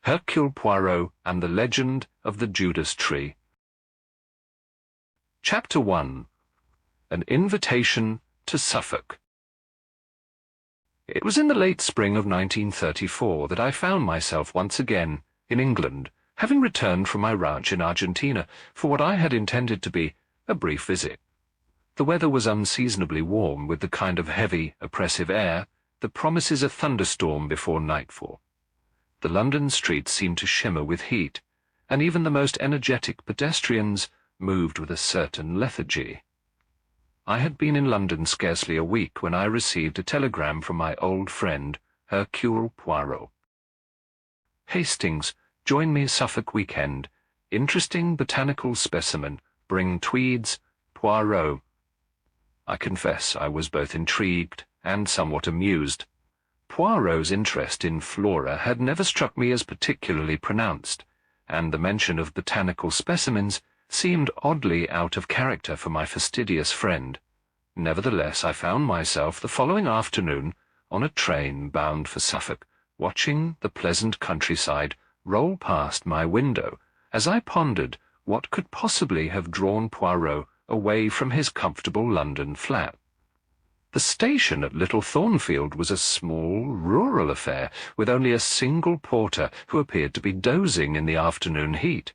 Hercule Poirot and the Legend of the Judas Tree. Chapter 1. An Invitation to Suffolk. It was in the late spring of 1934 that I found myself once again in England, having returned from my ranch in Argentina for what I had intended to be a brief visit. The weather was unseasonably warm, with the kind of heavy, oppressive air that promises a thunderstorm before nightfall. The London streets seemed to shimmer with heat, and even the most energetic pedestrians moved with a certain lethargy. I had been in London scarcely a week when I received a telegram from my old friend, Hercule Poirot. Hastings, join me Suffolk weekend. Interesting botanical specimen. Bring tweeds. Poirot. I confess I was both intrigued and somewhat amused. Poirot's interest in flora had never struck me as particularly pronounced, and the mention of botanical specimens seemed oddly out of character for my fastidious friend. Nevertheless, I found myself the following afternoon on a train bound for Suffolk, watching the pleasant countryside roll past my window as I pondered what could possibly have drawn Poirot away from his comfortable London flat. The station at Little Thornfield was a small, rural affair, with only a single porter who appeared to be dozing in the afternoon heat.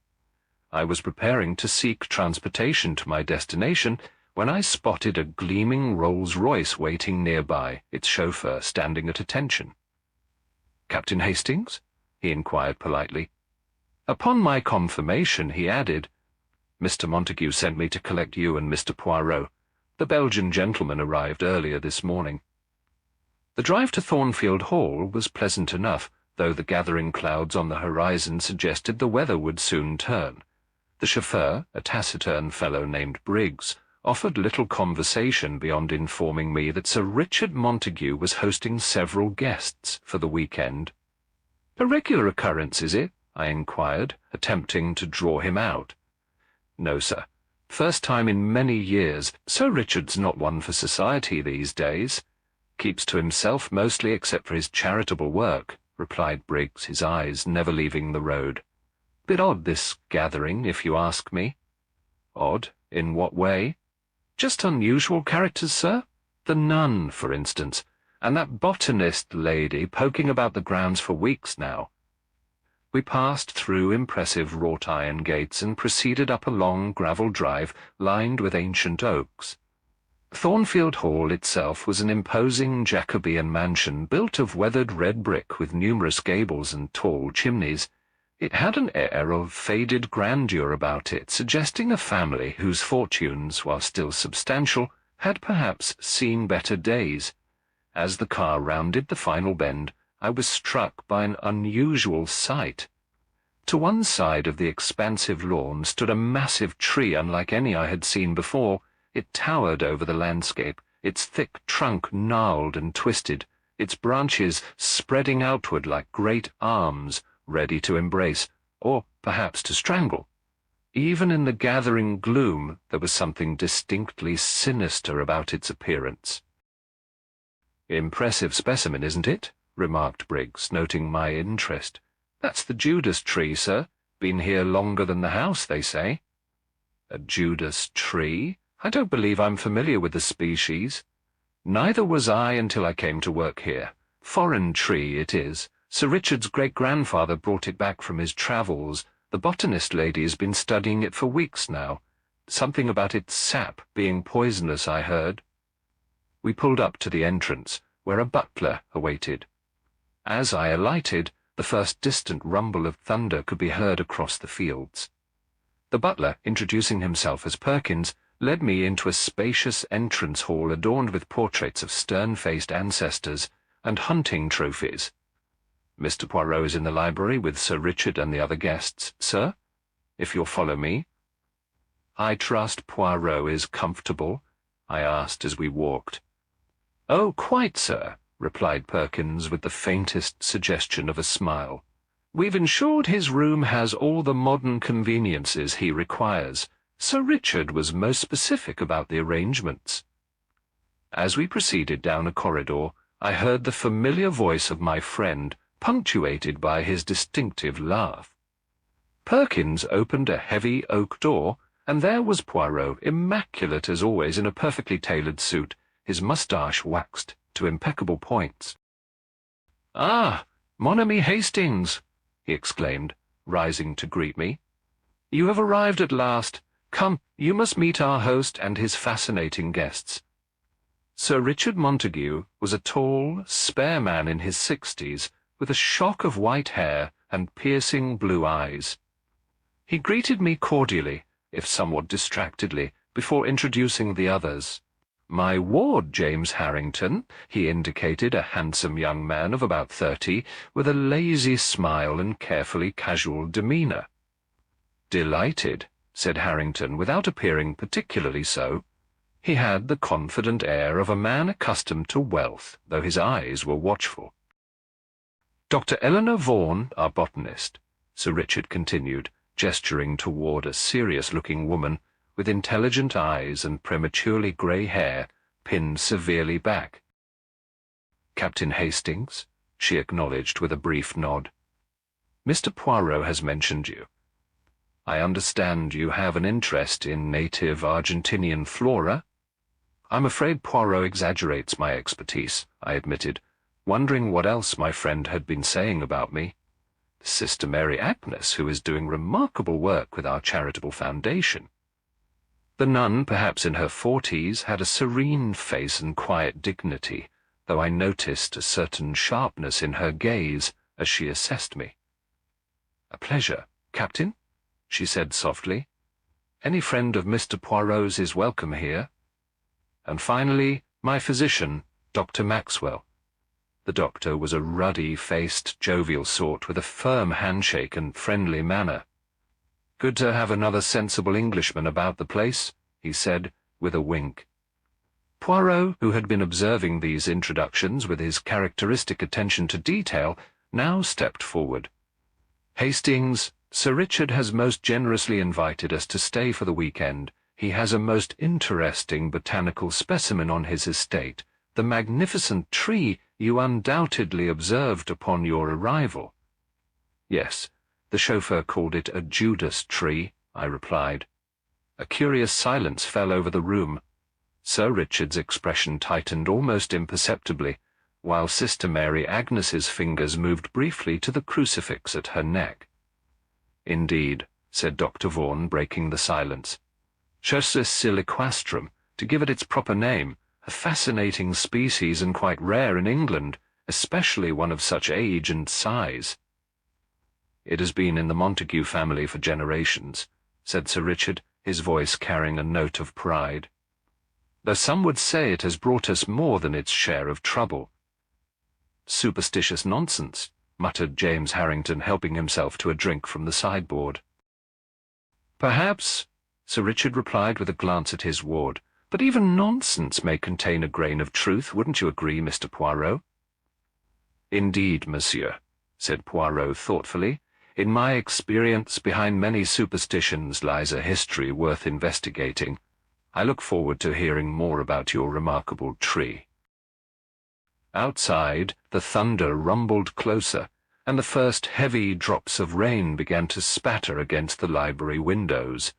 I was preparing to seek transportation to my destination when I spotted a gleaming Rolls-Royce waiting nearby, its chauffeur standing at attention. "Captain Hastings?" he inquired politely. Upon my confirmation, he added, "Mr. Montague sent me to collect you and Mr. Poirot. The Belgian gentleman arrived earlier this morning." The drive to Thornfield Hall was pleasant enough, though the gathering clouds on the horizon suggested the weather would soon turn. The chauffeur, a taciturn fellow named Briggs, offered little conversation beyond informing me that Sir Richard Montague was hosting several guests for the weekend. "A regular occurrence, is it?" I inquired, attempting to draw him out. "No, sir. First time in many years. Sir Richard's not one for society these days. Keeps to himself mostly except for his charitable work," replied Briggs, his eyes never leaving the road. "Bit odd, this gathering, if you ask me." "Odd? In what way?" "Just unusual characters, sir. The nun, for instance, and that botanist lady poking about the grounds for weeks now." We passed through impressive wrought-iron gates and proceeded up a long gravel drive lined with ancient oaks. Thornfield Hall itself was an imposing Jacobean mansion built of weathered red brick with numerous gables and tall chimneys. It had an air of faded grandeur about it, suggesting a family whose fortunes, while still substantial, had perhaps seen better days. As the car rounded the final bend, I was struck by an unusual sight. To one side of the expansive lawn stood a massive tree unlike any I had seen before. It towered over the landscape, its thick trunk gnarled and twisted, its branches spreading outward like great arms, ready to embrace, or perhaps to strangle. Even in the gathering gloom, there was something distinctly sinister about its appearance. "Impressive specimen, isn't it?" remarked Briggs, noting my interest. "That's the Judas Tree, sir. Been here longer than the house, they say." "A Judas Tree? I don't believe I'm familiar with the species." "Neither was I until I came to work here. Foreign tree it is. Sir Richard's great-grandfather brought it back from his travels. The botanist lady has been studying it for weeks now. Something about its sap being poisonous, I heard." We pulled up to the entrance, where a butler awaited. As I alighted, the first distant rumble of thunder could be heard across the fields. The butler, introducing himself as Perkins, led me into a spacious entrance hall adorned with portraits of stern-faced ancestors and hunting trophies. "Mr. Poirot is in the library with Sir Richard and the other guests, sir, if you'll follow me." "I trust Poirot is comfortable?" I asked as we walked. "Oh, quite, sir," replied Perkins with the faintest suggestion of a smile. "We've ensured his room has all the modern conveniences he requires. Sir Richard was most specific about the arrangements." As we proceeded down a corridor, I heard the familiar voice of my friend, punctuated by his distinctive laugh. Perkins opened a heavy oak door, and there was Poirot, immaculate as always in a perfectly tailored suit, his moustache waxed to impeccable points. "Ah, mon ami Hastings," he exclaimed, rising to greet me. "You have arrived at last. Come, you must meet our host and his fascinating guests." Sir Richard Montague was a tall, spare man in his 60s, with a shock of white hair and piercing blue eyes. He greeted me cordially, if somewhat distractedly, before introducing the others. "My ward, James Harrington," he indicated a handsome young man of about 30, with a lazy smile and carefully casual demeanour. "Delighted," said Harrington, without appearing particularly so. He had the confident air of a man accustomed to wealth, though his eyes were watchful. "Dr. Eleanor Vaughan, our botanist," Sir Richard continued, gesturing toward a serious-looking woman with intelligent eyes and prematurely grey hair pinned severely back. "Captain Hastings," she acknowledged with a brief nod. "Mr. Poirot has mentioned you. I understand you have an interest in native Argentinian flora." "I'm afraid Poirot exaggerates my expertise," I admitted, wondering what else my friend had been saying about me. "Sister Mary Agnes, who is doing remarkable work with our charitable foundation." The nun, perhaps in her 40s, had a serene face and quiet dignity, though I noticed a certain sharpness in her gaze as she assessed me. "A pleasure, Captain," she said softly. "Any friend of Mr. Poirot's is welcome here. And finally, my physician, Dr. Maxwell." The doctor was a ruddy-faced, jovial sort with a firm handshake and friendly manner. "Good to have another sensible Englishman about the place," he said, with a wink. Poirot, who had been observing these introductions with his characteristic attention to detail, now stepped forward. "Hastings, Sir Richard has most generously invited us to stay for the weekend. He has a most interesting botanical specimen on his estate, the magnificent tree you undoubtedly observed upon your arrival." "Yes, the chauffeur called it a Judas tree," I replied. A curious silence fell over the room. Sir Richard's expression tightened almost imperceptibly, while Sister Mary Agnes's fingers moved briefly to the crucifix at her neck. "Indeed," said Dr. Vaughan, breaking the silence. "Chercus siliquastrum, to give it its proper name, a fascinating species and quite rare in England, especially one of such age and size." "It has been in the Montague family for generations," said Sir Richard, his voice carrying a note of pride. "Though some would say it has brought us more than its share of trouble." "Superstitious nonsense," muttered James Harrington, helping himself to a drink from the sideboard. "Perhaps," Sir Richard replied with a glance at his ward, "but even nonsense may contain a grain of truth, wouldn't you agree, Mr. Poirot?" "Indeed, monsieur," said Poirot thoughtfully. "In my experience, behind many superstitions lies a history worth investigating. I look forward to hearing more about your remarkable tree." Outside, the thunder rumbled closer, and the first heavy drops of rain began to spatter against the library windows.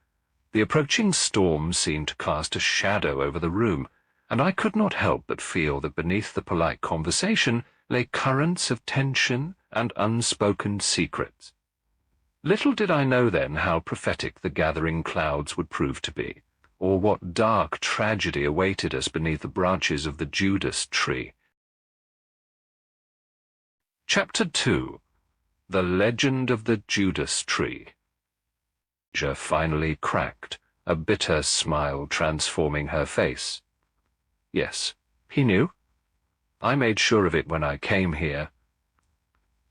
The approaching storm seemed to cast a shadow over the room, and I could not help but feel that beneath the polite conversation lay currents of tension and unspoken secrets. Little did I know then how prophetic the gathering clouds would prove to be, or what dark tragedy awaited us beneath the branches of the Judas Tree. Chapter 2. The Legend of the Judas Tree. Finally cracked, a bitter smile transforming her face. "Yes, he knew. I made sure of it when I came here."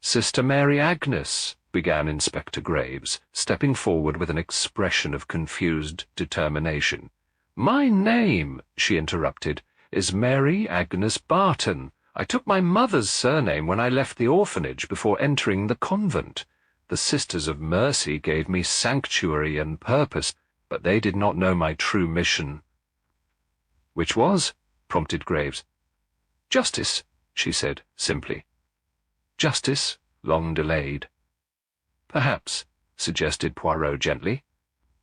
"Sister Mary Agnes," began Inspector Graves, stepping forward with an expression of confused determination. "My name," she interrupted, "is Mary Agnes Barton. I took my mother's surname when I left the orphanage before entering the convent. The Sisters of Mercy gave me sanctuary and purpose, but they did not know my true mission." "Which was?" prompted Graves. "Justice," she said simply. justice long delayed. Perhaps, suggested Poirot gently,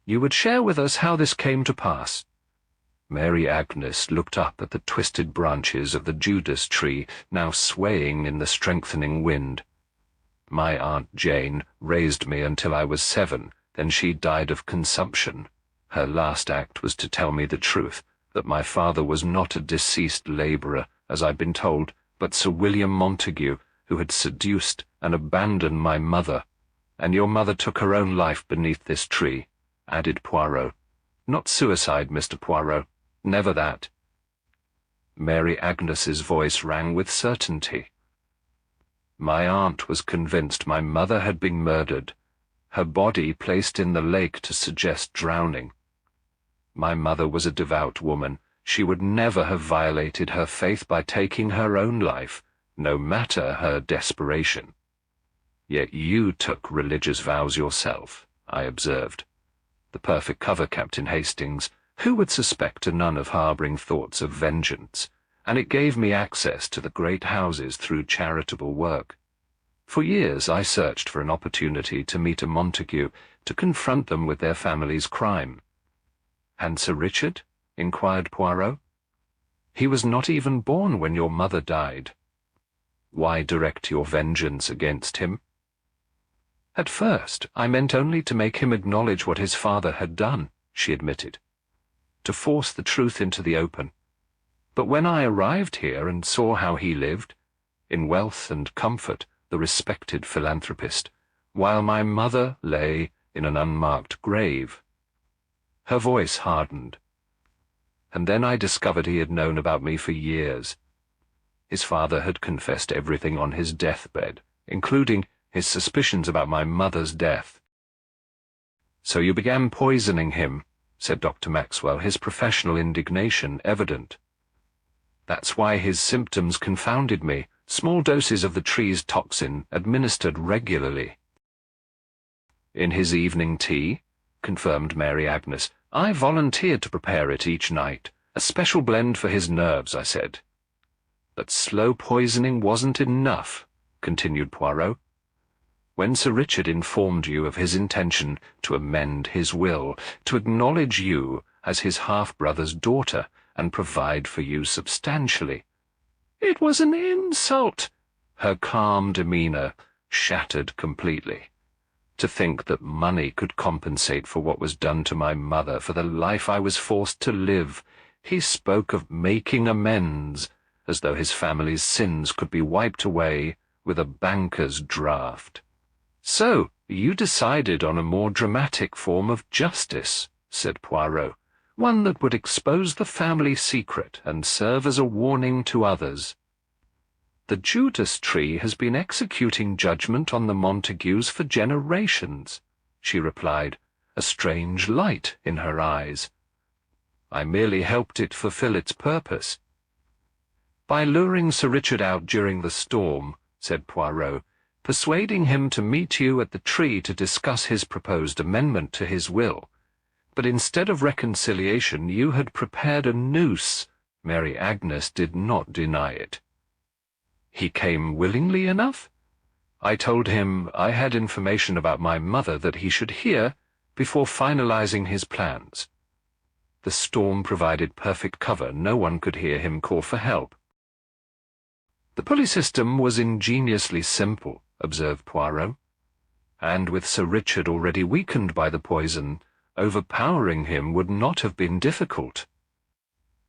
you would share with us how this came to pass. Mary Agnes looked up at the twisted branches of the Judas tree, now swaying in the strengthening wind. My Aunt Jane raised me until I was 7, then she died of consumption. Her last act was to tell me the truth, that my father was not a deceased labourer, as I'd been told, but Sir William Montague, who had seduced and abandoned my mother. And your mother took her own life beneath this tree, added Poirot. Not suicide, Mr. Poirot. Never that. Mary Agnes's voice rang with certainty. My aunt was convinced my mother had been murdered, her body placed in the lake to suggest drowning. My mother was a devout woman. She would never have violated her faith by taking her own life, no matter her desperation. Yet you took religious vows yourself, I observed. The perfect cover, Captain Hastings. Who would suspect a nun of harbouring thoughts of vengeance? And it gave me access to the great houses through charitable work. For years I searched for an opportunity to meet a Montague, to confront them with their family's crime. And Sir Richard? Inquired Poirot. He was not even born when your mother died. Why direct your vengeance against him? At first, I meant only to make him acknowledge what his father had done, she admitted, to force the truth into the open. But when I arrived here and saw how he lived, in wealth and comfort, the respected philanthropist, while my mother lay in an unmarked grave. Her voice hardened. And then I discovered he had known about me for years. His father had confessed everything on his deathbed, including his suspicions about my mother's death. So you began poisoning him, said Dr. Maxwell, his professional indignation evident. That's why his symptoms confounded me. Small doses of the tree's toxin administered regularly. In his evening tea, confirmed Mary Agnes. I volunteered to prepare it each night. A special blend for his nerves, I said. But slow poisoning wasn't enough, continued Poirot. When Sir Richard informed you of his intention to amend his will, to acknowledge you as his half-brother's daughter, and provide for you substantially. It was an insult. Her calm demeanour shattered completely. To think that money could compensate for what was done to my mother, for the life I was forced to live. He spoke of making amends, as though his family's sins could be wiped away with a banker's draft. So, you decided on a more dramatic form of justice, said Poirot, one that would expose the family secret and serve as a warning to others. The Judas Tree has been executing judgment on the Montagues for generations, she replied, a strange light in her eyes. I merely helped it fulfill its purpose. By luring Sir Richard out during the storm, said Poirot, persuading him to meet you at the tree to discuss his proposed amendment to his will. But instead of reconciliation, you had prepared a noose. Mary Agnes did not deny it. He came willingly enough? I told him I had information about my mother that he should hear before finalizing his plans. The storm provided perfect cover. No one could hear him call for help. The pulley system was ingeniously simple, observed Poirot, and with Sir Richard already weakened by the poison, overpowering him would not have been difficult.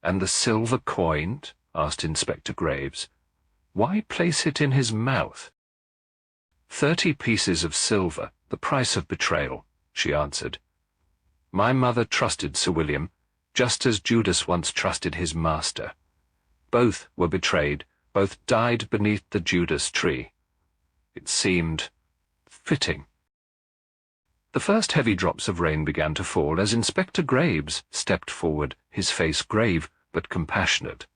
And the silver coin? Asked Inspector Graves. Why place it in his mouth? 30 pieces of silver, the price of betrayal, she answered. My mother trusted Sir William, just as Judas once trusted his master. Both were betrayed, both died beneath the Judas tree. It seemed fitting. The first heavy drops of rain began to fall as Inspector Graves stepped forward, his face grave but compassionate.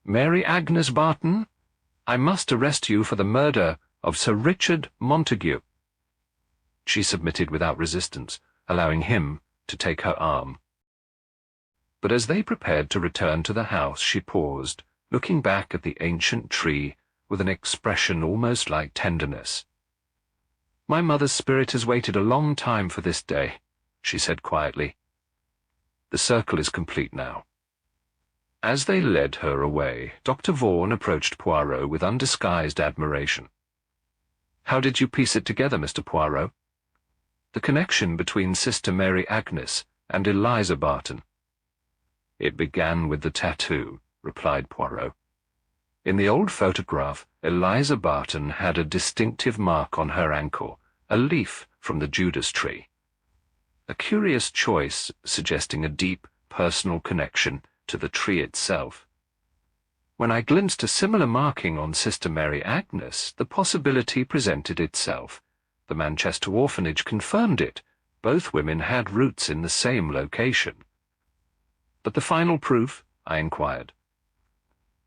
Mary Agnes Barton, I must arrest you for the murder of Sir Richard Montague. She submitted without resistance, allowing him to take her arm. But as they prepared to return to the house, she paused, looking back at the ancient tree with an expression almost like tenderness. "My mother's spirit has waited a long time for this day," she said quietly. "The circle is complete now." As they led her away, Dr. Vaughan approached Poirot with undisguised admiration. "How did you piece it together, Mr. Poirot? The connection between Sister Mary Agnes and Eliza Barton." "It began with the tattoo," replied Poirot. "In the old photograph, Eliza Barton had a distinctive mark on her ankle, a leaf from the Judas Tree. A curious choice, suggesting a deep, personal connection to the tree itself. When I glimpsed a similar marking on Sister Mary Agnes, the possibility presented itself. The Manchester orphanage confirmed it. Both women had roots in the same location." "But the final proof?" I inquired.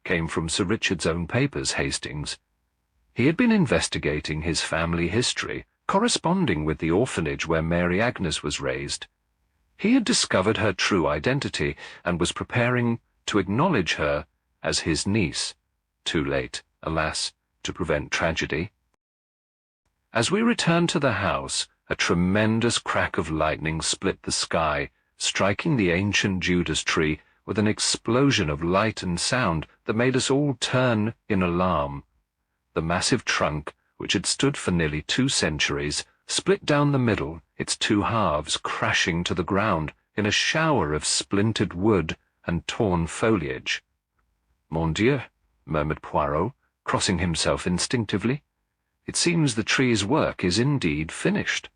"Came from Sir Richard's own papers, Hastings. He had been investigating his family history, corresponding with the orphanage where Mary Agnes was raised. He had discovered her true identity and was preparing to acknowledge her as his niece. Too late, alas, to prevent tragedy. As we returned to the house, a tremendous crack of lightning split the sky, striking the ancient Judas Tree with an explosion of light and sound that made us all turn in alarm. The massive trunk, which had stood for nearly 2 centuries, split down the middle, its 2 halves crashing to the ground in a shower of splintered wood and torn foliage. "Mon Dieu," murmured Poirot, crossing himself instinctively. "It seems the tree's work is indeed finished."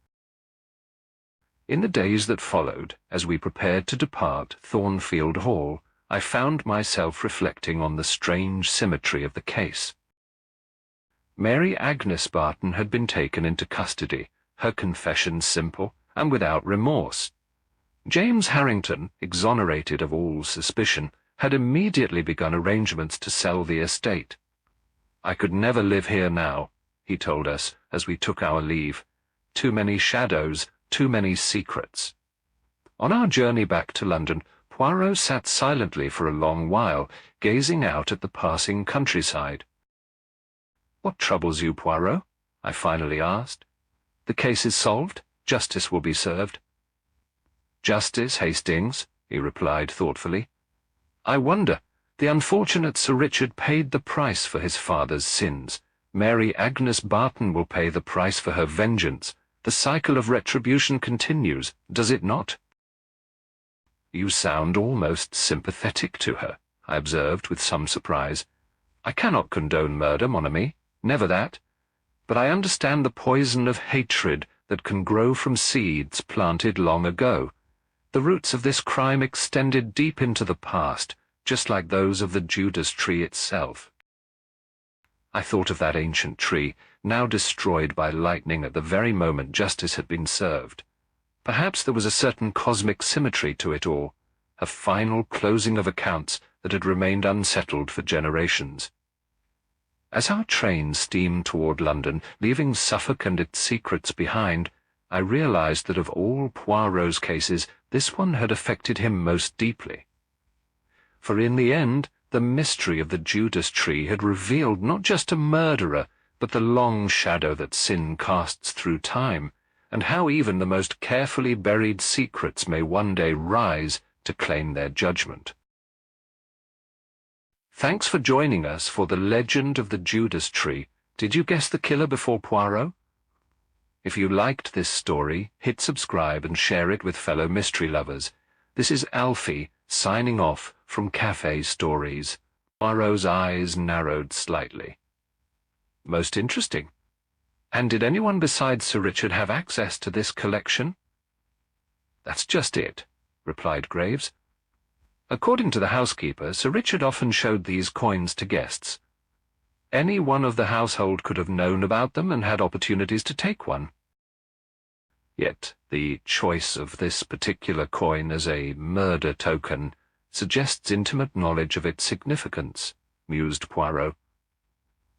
In the days that followed, as we prepared to depart Thornfield Hall, I found myself reflecting on the strange symmetry of the case. Mary Agnes Barton had been taken into custody, her confession simple and without remorse. James Harrington, exonerated of all suspicion, had immediately begun arrangements to sell the estate. "I could never live here now," he told us as we took our leave. "Too many shadows, too many secrets." On our journey back to London, Poirot sat silently for a long while, gazing out at the passing countryside. "What troubles you, Poirot?" I finally asked. "The case is solved. Justice will be served." "Justice, Hastings," he replied thoughtfully. "I wonder. The unfortunate Sir Richard paid the price for his father's sins. Mary Agnes Barton will pay the price for her vengeance. The cycle of retribution continues, does it not?" "You sound almost sympathetic to her," I observed with some surprise. "I cannot condone murder, mon ami, never that. But I understand the poison of hatred that can grow from seeds planted long ago. The roots of this crime extended deep into the past, just like those of the Judas Tree itself." I thought of that ancient tree, now destroyed by lightning at the very moment justice had been served. Perhaps there was a certain cosmic symmetry to it all, a final closing of accounts that had remained unsettled for generations. As our train steamed toward London, leaving Suffolk and its secrets behind, I realized that of all Poirot's cases, this one had affected him most deeply. For in the end, the mystery of the Judas Tree had revealed not just a murderer, but the long shadow that sin casts through time, and how even the most carefully buried secrets may one day rise to claim their judgment. Thanks for joining us for The Legend of the Judas Tree. Did you guess the killer before Poirot? If you liked this story, hit subscribe and share it with fellow mystery lovers. This is Alfie, signing off from Cafe Stories. Poirot's eyes narrowed slightly. Most interesting. And did anyone besides Sir Richard have access to this collection? That's just it, replied Graves. According to the housekeeper, Sir Richard often showed these coins to guests. Any one of the household could have known about them and had opportunities to take one. Yet the choice of this particular coin as a murder token suggests intimate knowledge of its significance, mused Poirot.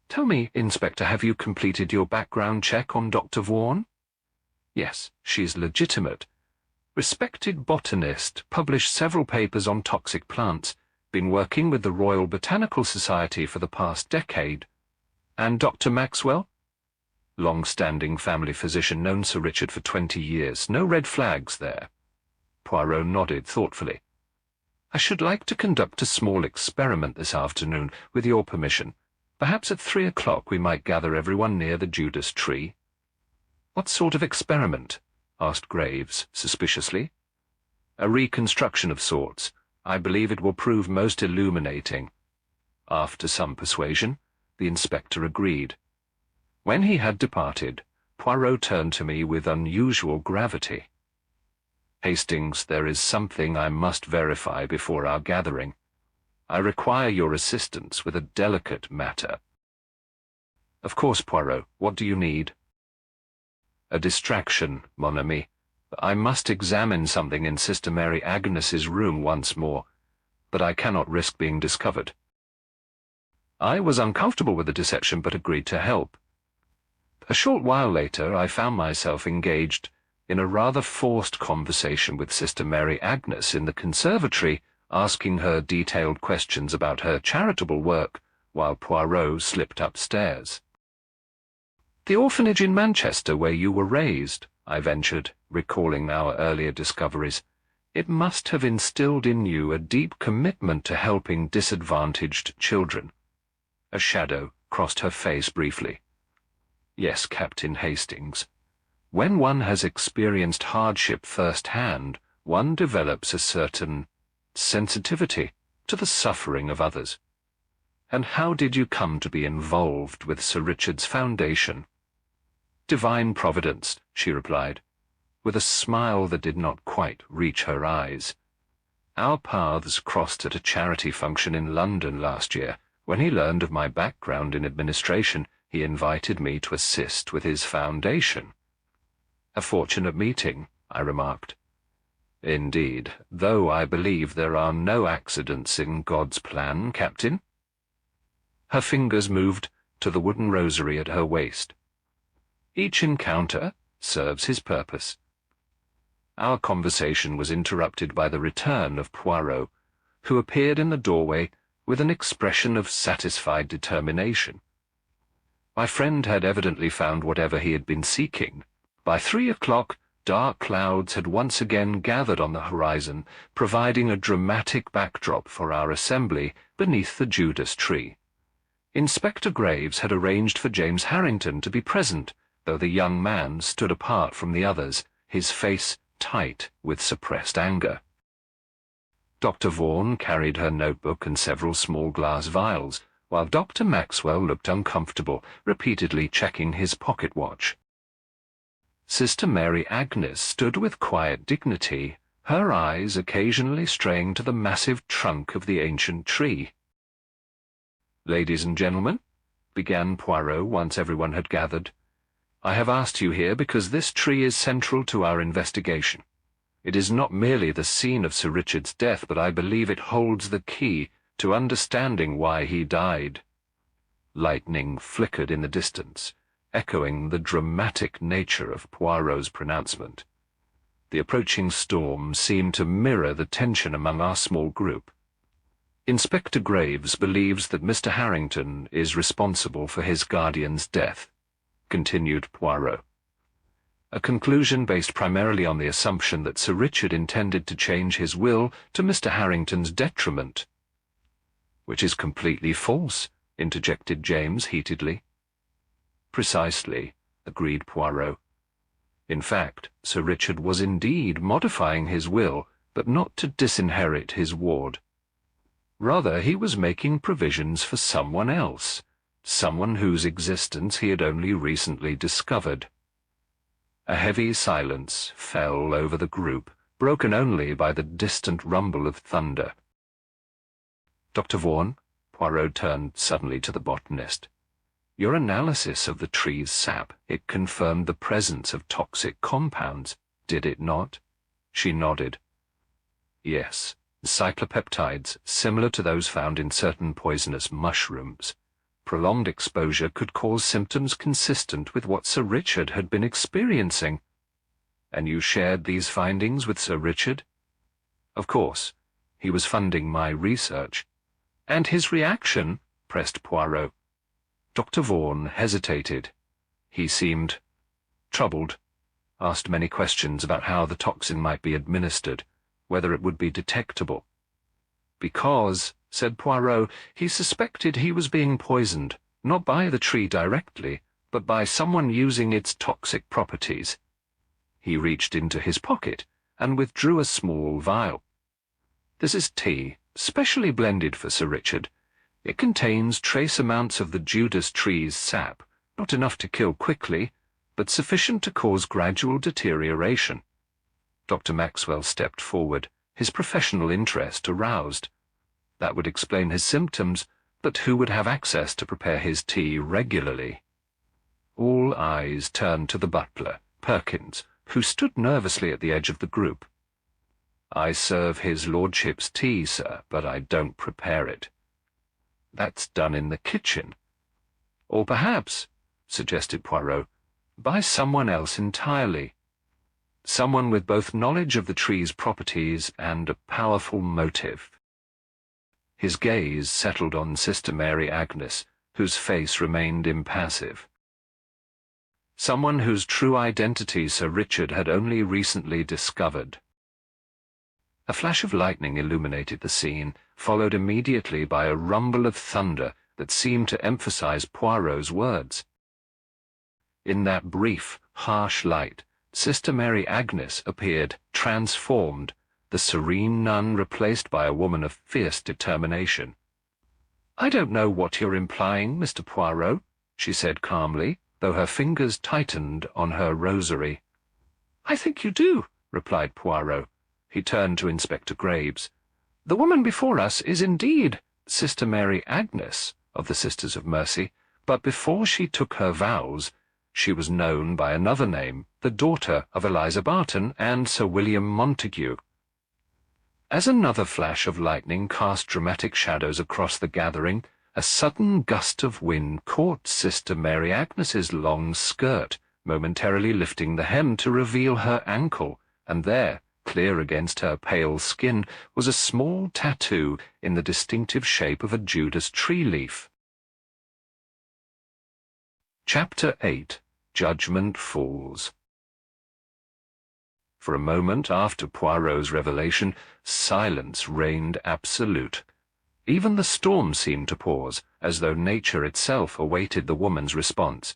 Tell me, Inspector, have you completed your background check on Dr. Vaughan? Yes, she's legitimate. Respected botanist, published several papers on toxic plants, been working with the Royal Botanical Society for the past decade. And Dr. Maxwell? Long-standing family physician, known Sir Richard for 20 years. No red flags there. Poirot nodded thoughtfully. I should like to conduct a small experiment this afternoon, with your permission. Perhaps at 3 o'clock we might gather everyone near the Judas Tree. What sort of experiment? Asked Graves, suspiciously. A reconstruction of sorts. I believe it will prove most illuminating. After some persuasion, the inspector agreed. When he had departed, Poirot turned to me with unusual gravity. Hastings, there is something I must verify before our gathering. I require your assistance with a delicate matter. Of course, Poirot. What do you need? A distraction, mon ami. I must examine something in Sister Mary Agnes's room once more, but I cannot risk being discovered. I was uncomfortable with the deception, but agreed to help. A short while later, I found myself engaged in a rather forced conversation with Sister Mary Agnes in the conservatory, asking her detailed questions about her charitable work, while Poirot slipped upstairs. The orphanage in Manchester where you were raised, I ventured, recalling our earlier discoveries. It must have instilled in you a deep commitment to helping disadvantaged children. A shadow crossed her face briefly. Yes, Captain Hastings. When one has experienced hardship firsthand, one develops a certain sensitivity to the suffering of others. And how did you come to be involved with Sir Richard's foundation? Divine Providence, she replied, with a smile that did not quite reach her eyes. Our paths crossed at a charity function in London last year. When he learned of my background in administration, he invited me to assist with his foundation. A fortunate meeting, I remarked. Indeed, though I believe there are no accidents in God's plan, Captain. Her fingers moved to the wooden rosary at her waist. Each encounter serves his purpose. Our conversation was interrupted by the return of Poirot, who appeared in the doorway with an expression of satisfied determination. My friend had evidently found whatever he had been seeking. By 3 o'clock, dark clouds had once again gathered on the horizon, providing a dramatic backdrop for our assembly beneath the Judas Tree. Inspector Graves had arranged for James Harrington to be present, though the young man stood apart from the others, his face tight with suppressed anger. Dr. Vaughan carried her notebook and several small glass vials, while Dr. Maxwell looked uncomfortable, repeatedly checking his pocket watch. Sister Mary Agnes stood with quiet dignity, her eyes occasionally straying to the massive trunk of the ancient tree. "Ladies and gentlemen," began Poirot once everyone had gathered, "I have asked you here because this tree is central to our investigation. It is not merely the scene of Sir Richard's death, but I believe it holds the key to understanding why he died." Lightning flickered in the distance, echoing the dramatic nature of Poirot's pronouncement. The approaching storm seemed to mirror the tension among our small group. Inspector Graves believes that Mr. Harrington is responsible for his guardian's death, continued Poirot. A conclusion based primarily on the assumption that Sir Richard intended to change his will to Mr. Harrington's detriment. "Which is completely false," interjected James heatedly. "Precisely," agreed Poirot. "In fact, Sir Richard was indeed modifying his will, but not to disinherit his ward. Rather, he was making provisions for someone else, someone whose existence he had only recently discovered." A heavy silence fell over the group, broken only by the distant rumble of thunder. "Dr. Vaughan," Poirot turned suddenly to the botanist, "your analysis of the tree's sap, it confirmed the presence of toxic compounds, did it not?" She nodded. "Yes, cyclopeptides, similar to those found in certain poisonous mushrooms. Prolonged exposure could cause symptoms consistent with what Sir Richard had been experiencing." "And you shared these findings with Sir Richard?" "Of course. He was funding my research." "And his reaction?" pressed Poirot. Dr. Vaughan hesitated. He seemed troubled, asked many questions about how the toxin might be administered, whether it would be detectable. Because, said Poirot, he suspected he was being poisoned, not by the tree directly, but by someone using its toxic properties. He reached into his pocket and withdrew a small vial. This is tea, specially blended for Sir Richard. It contains trace amounts of the Judas Tree's sap, not enough to kill quickly, but sufficient to cause gradual deterioration. Dr. Maxwell stepped forward, his professional interest aroused. That would explain his symptoms, but who would have access to prepare his tea regularly? All eyes turned to the butler, Perkins, who stood nervously at the edge of the group. "I serve his lordship's tea, sir, but I don't prepare it." "That's done in the kitchen." "Or perhaps," suggested Poirot, "by someone else entirely. Someone with both knowledge of the tree's properties and a powerful motive." His gaze settled on Sister Mary Agnes, whose face remained impassive. Someone whose true identity Sir Richard had only recently discovered. A flash of lightning illuminated the scene, followed immediately by a rumble of thunder that seemed to emphasize Poirot's words. In that brief, harsh light, Sister Mary Agnes appeared transformed, the serene nun replaced by a woman of fierce determination. "I don't know what you're implying, Mr. Poirot," she said calmly, though her fingers tightened on her rosary. "I think you do," replied Poirot. He turned to Inspector Graves. "The woman before us is indeed Sister Mary Agnes of the Sisters of Mercy, but before she took her vows, she was known by another name, the daughter of Eliza Barton and Sir William Montague." As another flash of lightning cast dramatic shadows across the gathering, a sudden gust of wind caught Sister Mary Agnes's long skirt, momentarily lifting the hem to reveal her ankle, and there, clear against her pale skin, was a small tattoo in the distinctive shape of a Judas Tree leaf. Chapter 8. Judgment Falls. For a moment after Poirot's revelation, silence reigned absolute. Even the storm seemed to pause, as though nature itself awaited the woman's response.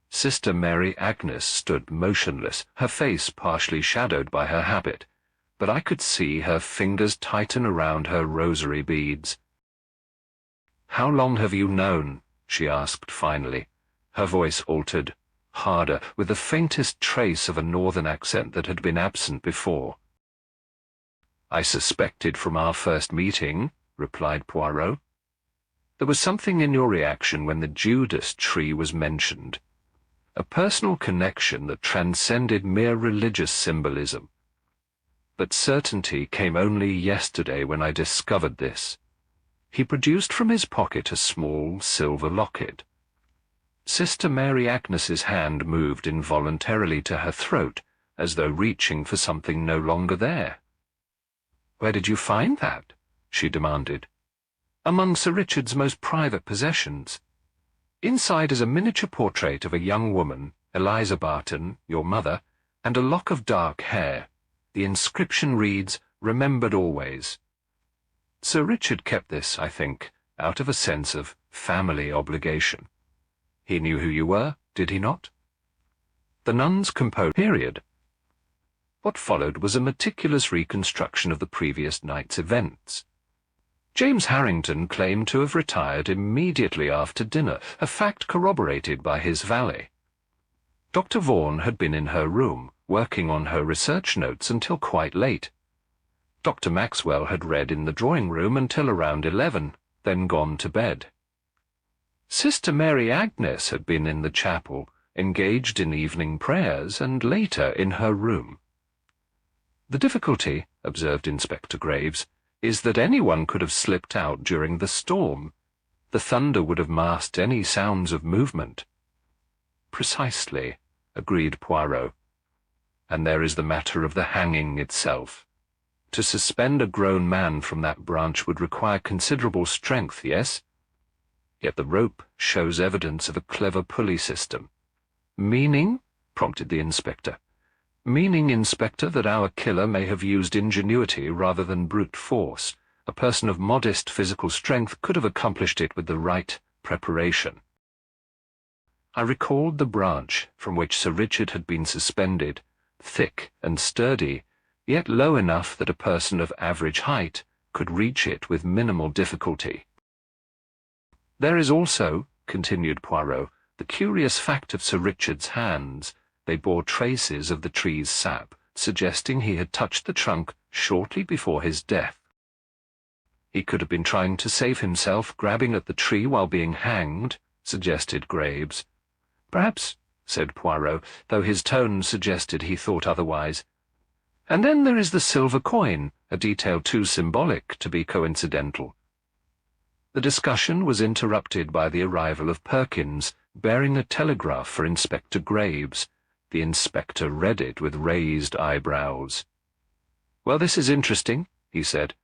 Sister Mary Agnes stood motionless, her face partially shadowed by her habit, but I could see her fingers tighten around her rosary beads. "How long have you known?" she asked finally. Her voice altered, harder, with the faintest trace of a northern accent that had been absent before. "I suspected from our first meeting," replied Poirot. "There was something in your reaction when the Judas Tree was mentioned. A personal connection that transcended mere religious symbolism. But certainty came only yesterday when I discovered this." He produced from his pocket a small silver locket. Sister Mary Agnes's hand moved involuntarily to her throat, as though reaching for something no longer there. "Where did you find that?" she demanded. "Among Sir Richard's most private possessions. Inside is a miniature portrait of a young woman, Eliza Barton, your mother, and a lock of dark hair. The inscription reads, 'Remembered always.' Sir Richard kept this, I think, out of a sense of family obligation. He knew who you were, did he not?" The nuns composed. Period. What followed was a meticulous reconstruction of the previous night's events. James Harrington claimed to have retired immediately after dinner, a fact corroborated by his valet. Dr. Vaughan had been in her room, working on her research notes until quite late. Dr. Maxwell had read in the drawing-room until around 11, then gone to bed. Sister Mary Agnes had been in the chapel, engaged in evening prayers, and later in her room. "The difficulty," observed Inspector Graves, "is that anyone could have slipped out during the storm. The thunder would have masked any sounds of movement." "Precisely," agreed Poirot. "And there is the matter of the hanging itself. To suspend a grown man from that branch would require considerable strength, yes?" Yet the rope shows evidence of a clever pulley system. Meaning? Prompted the inspector. Meaning, Inspector, that our killer may have used ingenuity rather than brute force. A person of modest physical strength could have accomplished it with the right preparation. I recalled the branch from which Sir Richard had been suspended, thick and sturdy, yet low enough that a person of average height could reach it with minimal difficulty. There is also, continued Poirot, the curious fact of Sir Richard's hands. They bore traces of the tree's sap, suggesting he had touched the trunk shortly before his death. He could have been trying to save himself, grabbing at the tree while being hanged, suggested Graves. Perhaps, said Poirot, though his tone suggested he thought otherwise. And then there is the silver coin, a detail too symbolic to be coincidental. The discussion was interrupted by the arrival of Perkins, bearing a telegraph for Inspector Graves. The inspector read it with raised eyebrows. "Well, this is interesting," he said.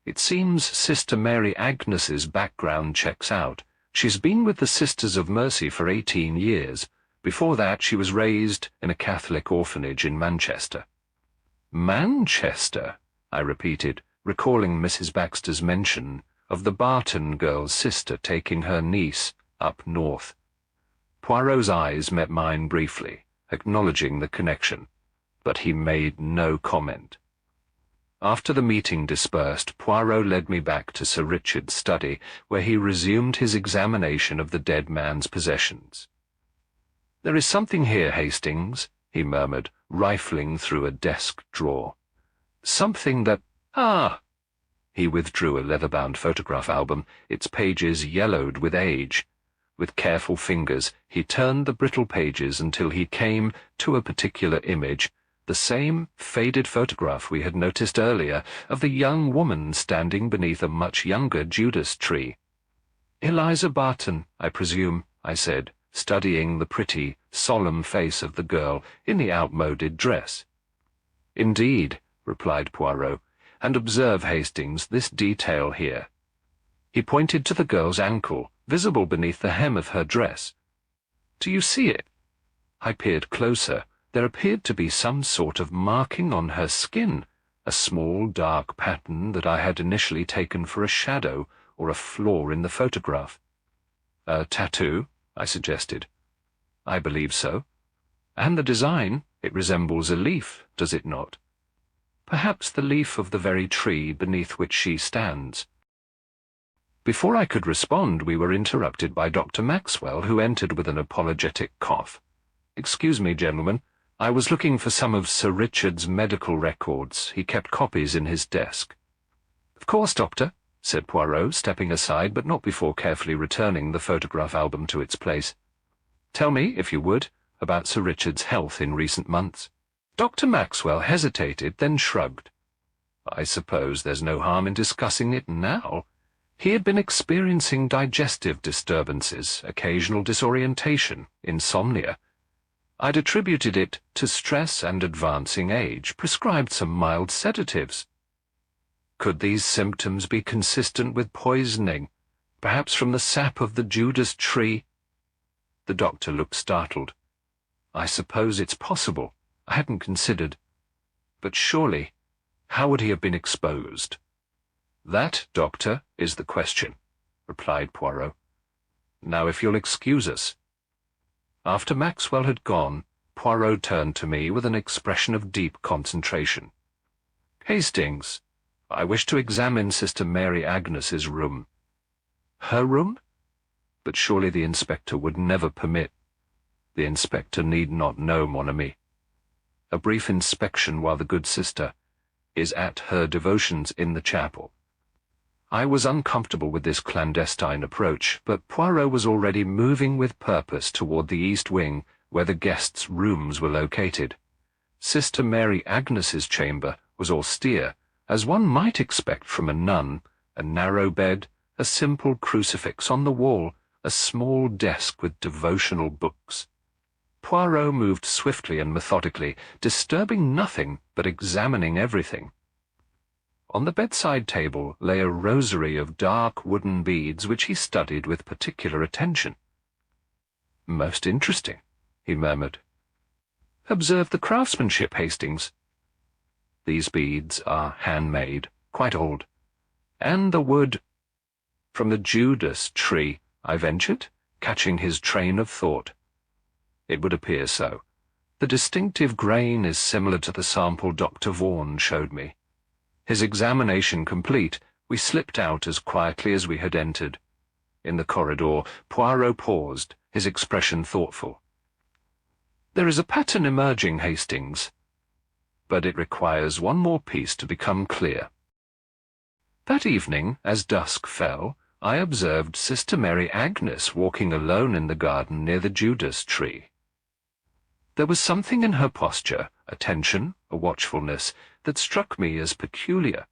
"It seems Sister Mary Agnes's background checks out. She's been with the Sisters of Mercy for 18 years. Before that, she was raised in a Catholic orphanage in Manchester." "Manchester," I repeated, recalling Mrs. Baxter's mention of the Barton girl's sister taking her niece up north. Poirot's eyes met mine briefly, acknowledging the connection, but he made no comment. After the meeting dispersed, Poirot led me back to Sir Richard's study, where he resumed his examination of the dead man's possessions. "There is something here, Hastings," he murmured, rifling through a desk drawer. "Something that— Ah!" He withdrew a leather-bound photograph album, its pages yellowed with age. With careful fingers, he turned the brittle pages until he came to a particular image, the same faded photograph we had noticed earlier of the young woman standing beneath a much younger Judas tree. "Eliza Barton, I presume," I said, studying the pretty, solemn face of the girl in the outmoded dress. "Indeed," replied Poirot, "and observe, Hastings, this detail here." He pointed to the girl's ankle, visible beneath the hem of her dress. "Do you see it?" I peered closer. There appeared to be some sort of marking on her skin, a small dark pattern that I had initially taken for a shadow or a flaw in the photograph. "A tattoo?" I suggested. "I believe so. And the design, it resembles a leaf, does it not? Perhaps the leaf of the very tree beneath which she stands." Before I could respond, we were interrupted by Dr. Maxwell, who entered with an apologetic cough. "Excuse me, gentlemen. I was looking for some of Sir Richard's medical records. He kept copies in his desk." "Of course, Doctor," said Poirot, stepping aside, but not before carefully returning the photograph album to its place. "Tell me, if you would, about Sir Richard's health in recent months." Dr. Maxwell hesitated, then shrugged. "I suppose there's no harm in discussing it now. He had been experiencing digestive disturbances, occasional disorientation, insomnia. I'd attributed it to stress and advancing age, prescribed some mild sedatives. Could these symptoms be consistent with poisoning, perhaps from the sap of the Judas tree?" The doctor looked startled. "I suppose it's possible. I hadn't considered. But surely, how would he have been exposed?" "That, Doctor, is the question," replied Poirot. "Now, if you'll excuse us." After Maxwell had gone, Poirot turned to me with an expression of deep concentration. "Hastings, I wish to examine Sister Mary Agnes's room." "Her room?" But surely the inspector would never permit. The inspector need not know, mon ami. A brief inspection while the good sister is at her devotions in the chapel. I was uncomfortable with this clandestine approach, but Poirot was already moving with purpose toward the east wing, where the guests' rooms were located. Sister Mary Agnes's chamber was austere, as one might expect from a nun, a narrow bed, a simple crucifix on the wall, a small desk with devotional books. Poirot moved swiftly and methodically, disturbing nothing but examining everything. On the bedside table lay a rosary of dark wooden beads which he studied with particular attention. "Most interesting," he murmured. "Observe the craftsmanship, Hastings. These beads are handmade, quite old. And the wood—" "From the Judas tree," I ventured, catching his train of thought. "It would appear so. The distinctive grain is similar to the sample Dr. Vaughan showed me." His examination complete, we slipped out as quietly as we had entered. In the corridor, Poirot paused, his expression thoughtful. "There is a pattern emerging, Hastings, but it requires one more piece to become clear." That evening, as dusk fell, I observed Sister Mary Agnes walking alone in the garden near the Judas tree. There was something in her posture, a tension, a watchfulness, that struck me as peculiar.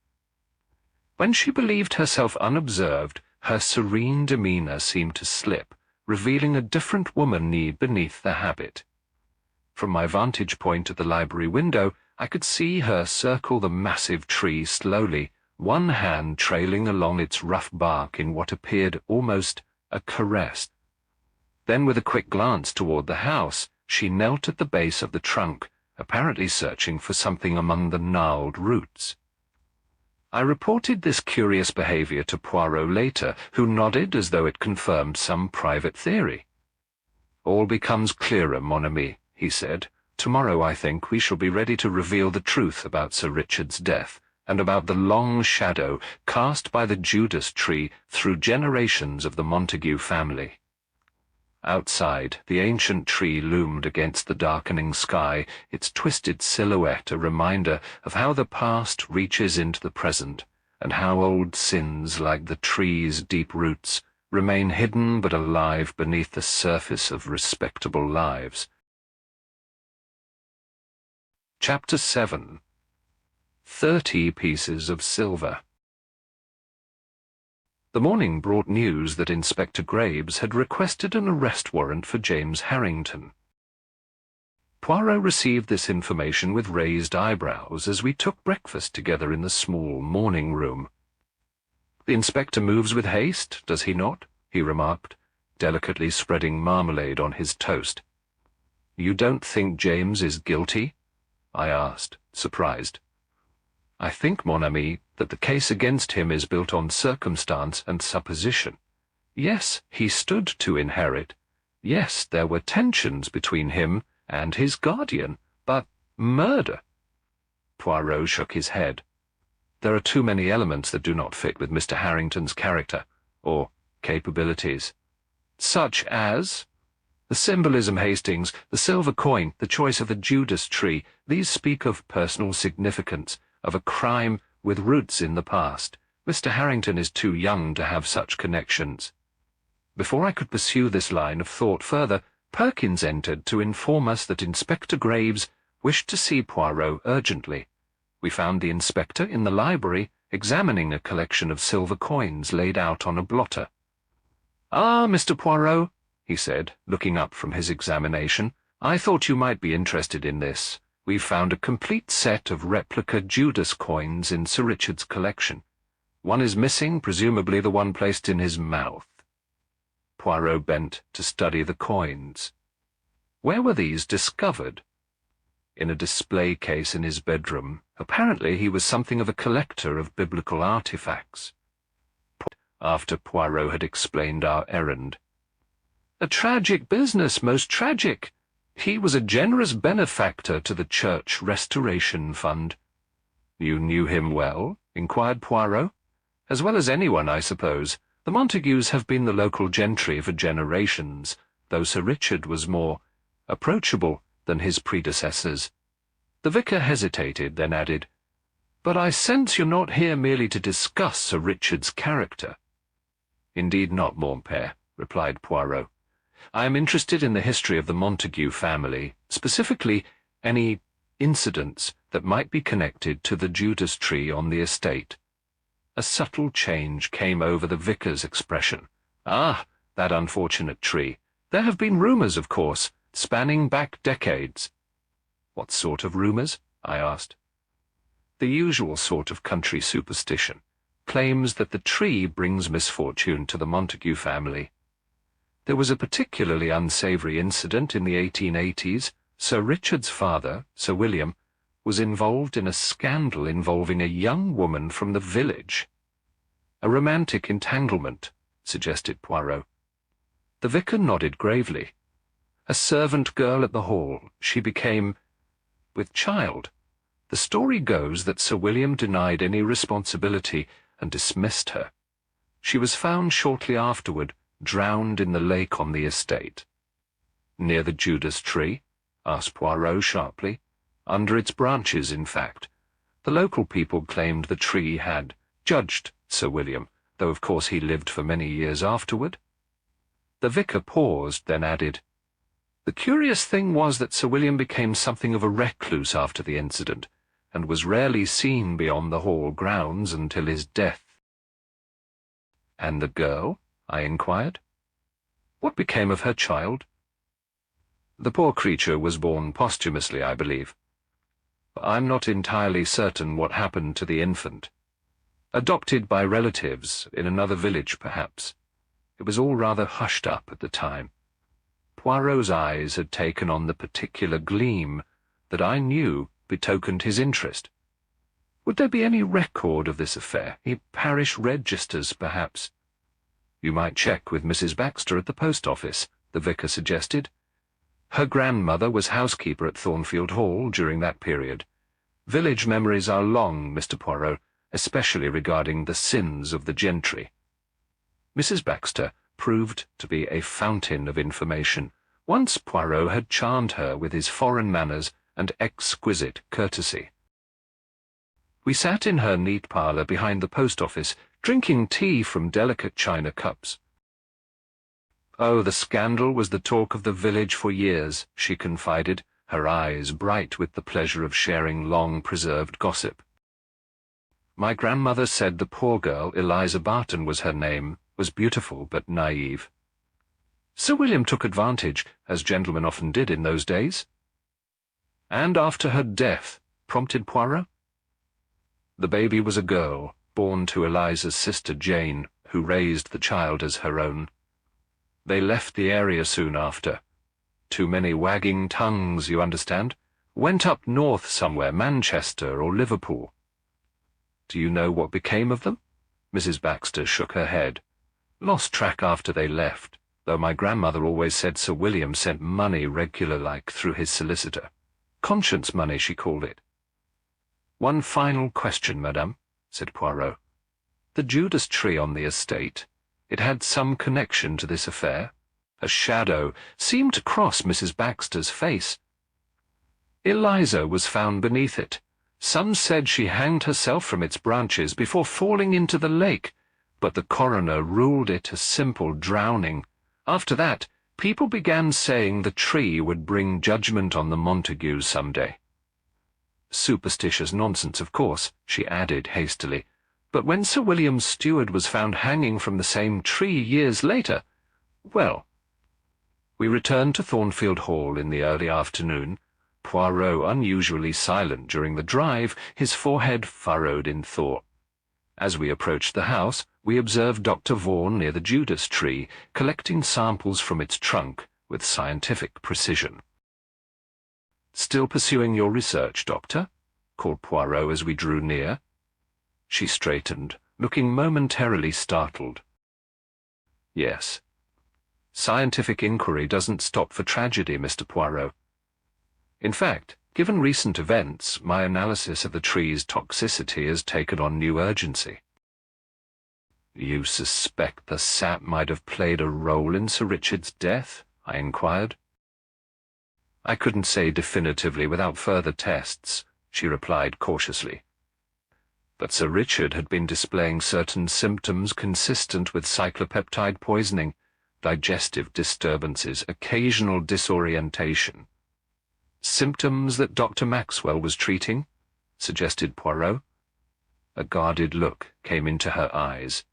When she believed herself unobserved, her serene demeanor seemed to slip, revealing a different woman beneath the habit. From my vantage point at the library window, I could see her circle the massive tree slowly, one hand trailing along its rough bark in what appeared almost a caress. Then, with a quick glance toward the house, she knelt at the base of the trunk, apparently searching for something among the gnarled roots. I reported this curious behavior to Poirot later, who nodded as though it confirmed some private theory. "All becomes clearer, mon ami," he said. "Tomorrow, I think, we shall be ready to reveal the truth about Sir Richard's death, and about the long shadow cast by the Judas tree through generations of the Montague family." Outside, the ancient tree loomed against the darkening sky, its twisted silhouette a reminder of how the past reaches into the present, and how old sins, like the tree's deep roots, remain hidden but alive beneath the surface of respectable lives. Chapter 7. 30 Pieces of Silver. The morning brought news that Inspector Graves had requested an arrest warrant for James Harrington. Poirot received this information with raised eyebrows as we took breakfast together in the small morning room. "The inspector moves with haste, does he not?" he remarked, delicately spreading marmalade on his toast. "You don't think James is guilty?" I asked, surprised. "I think, mon ami, that the case against him is built on circumstance and supposition. Yes, he stood to inherit. Yes, there were tensions between him and his guardian, but murder—" Poirot shook his head. "There are too many elements that do not fit with Mr. Harrington's character, or capabilities." "Such as?" "The symbolism, Hastings, the silver coin, the choice of the Judas tree, these speak of personal significance, of a crime with roots in the past. Mr. Harrington is too young to have such connections." Before I could pursue this line of thought further, Perkins entered to inform us that Inspector Graves wished to see Poirot urgently. We found the inspector in the library, examining a collection of silver coins laid out on a blotter. "Ah, Mr. Poirot," he said, looking up from his examination, "I thought you might be interested in this. We've found a complete set of replica Judas coins in Sir Richard's collection. One is missing, presumably the one placed in his mouth." Poirot bent to study the coins. "Where were these discovered?" "In a display case in his bedroom. Apparently he was something of a collector of biblical artifacts." After Poirot had explained our errand. "A tragic business, most tragic. He was a generous benefactor to the Church Restoration Fund." "You knew him well?" inquired Poirot. "As well as anyone, I suppose. The Montagues have been the local gentry for generations, though Sir Richard was more approachable than his predecessors." The vicar hesitated, then added, "But I sense you're not here merely to discuss Sir Richard's character." "Indeed not, mon père," replied Poirot. "I am interested in the history of the Montague family, specifically any incidents that might be connected to the Judas tree on the estate." A subtle change came over the vicar's expression. "Ah, that unfortunate tree. There have been rumors, of course, spanning back decades." "What sort of rumors?" I asked. the usual sort of country superstition, claims that the tree brings misfortune to the Montague family. There was a particularly unsavory incident in the 1880s. Sir Richard's father, Sir William, was involved in a scandal involving a young woman from the village. A romantic entanglement, suggested Poirot. The vicar nodded gravely. A servant girl at the Hall, she became with child. The story goes that Sir William denied any responsibility and dismissed her. She was found shortly afterward, drowned in the lake on the estate. Near the Judas Tree? Asked Poirot sharply. Under its branches, in fact. The local people claimed the tree had judged Sir William, though of course he lived for many years afterward. The vicar paused, then added, "The curious thing was that Sir William became something of a recluse after the incident, and was rarely seen beyond the Hall grounds until his death." "And the girl?" I inquired. "What became of her child?" "The poor creature was born posthumously, I believe. I'm not entirely certain what happened to the infant. Adopted by relatives, in another village perhaps. It was all rather hushed up at the time." Poirot's eyes had taken on the particular gleam that I knew betokened his interest. "Would there be any record of this affair? Any parish registers, perhaps?" "You might check with Mrs. Baxter at the post office," the vicar suggested. "Her grandmother was housekeeper at Thornfield Hall during that period. Village memories are long, Mr. Poirot, especially regarding the sins of the gentry." Mrs. Baxter proved to be a fountain of information. Once Poirot had charmed her with his foreign manners and exquisite courtesy. We sat in her neat parlour behind the post office, drinking tea from delicate china cups. "Oh, the scandal was the talk of the village for years," she confided, her eyes bright with the pleasure of sharing long-preserved gossip. "My grandmother said the poor girl, Eliza Barton was her name, was beautiful but naive. Sir William took advantage, as gentlemen often did in those days." "And after her death," prompted Poirot. "The baby was a girl, born to Eliza's sister Jane, who raised the child as her own. They left the area soon after. Too many wagging tongues, you understand. Went up north somewhere, Manchester or Liverpool." "Do you know what became of them?" Mrs. Baxter shook her head. "Lost track after they left, though my grandmother always said Sir William sent money regular-like through his solicitor. Conscience money, she called it." "One final question, madame," said Poirot. "The Judas Tree on the estate, it had some connection to this affair? A shadow seemed to cross Mrs. Baxter's face. Eliza was found beneath it. Some said she hanged herself from its branches before falling into the lake, but the coroner ruled it a simple drowning. After that, people began saying the tree would bring judgment on the Montagues some day." "Superstitious nonsense, of course," she added hastily. "But when Sir William's steward was found hanging from the same tree years later, well—" We returned to Thornfield Hall in the early afternoon, Poirot unusually silent during the drive, his forehead furrowed in thought. As we approached the house, we observed Dr. Vaughan near the Judas Tree, collecting samples from its trunk with scientific precision. "Still pursuing your research, Doctor?" called Poirot as we drew near. She straightened, looking momentarily startled. "Yes. Scientific inquiry doesn't stop for tragedy, Mr. Poirot. In fact, given recent events, my analysis of the tree's toxicity has taken on new urgency." "You suspect the sap might have played a role in Sir Richard's death?" I inquired. "I couldn't say definitively without further tests," she replied cautiously. "But Sir Richard had been displaying certain symptoms consistent with cyclopeptide poisoning, digestive disturbances, occasional disorientation." "Symptoms that Dr. Maxwell was treating?" suggested Poirot. A guarded look came into her eyes.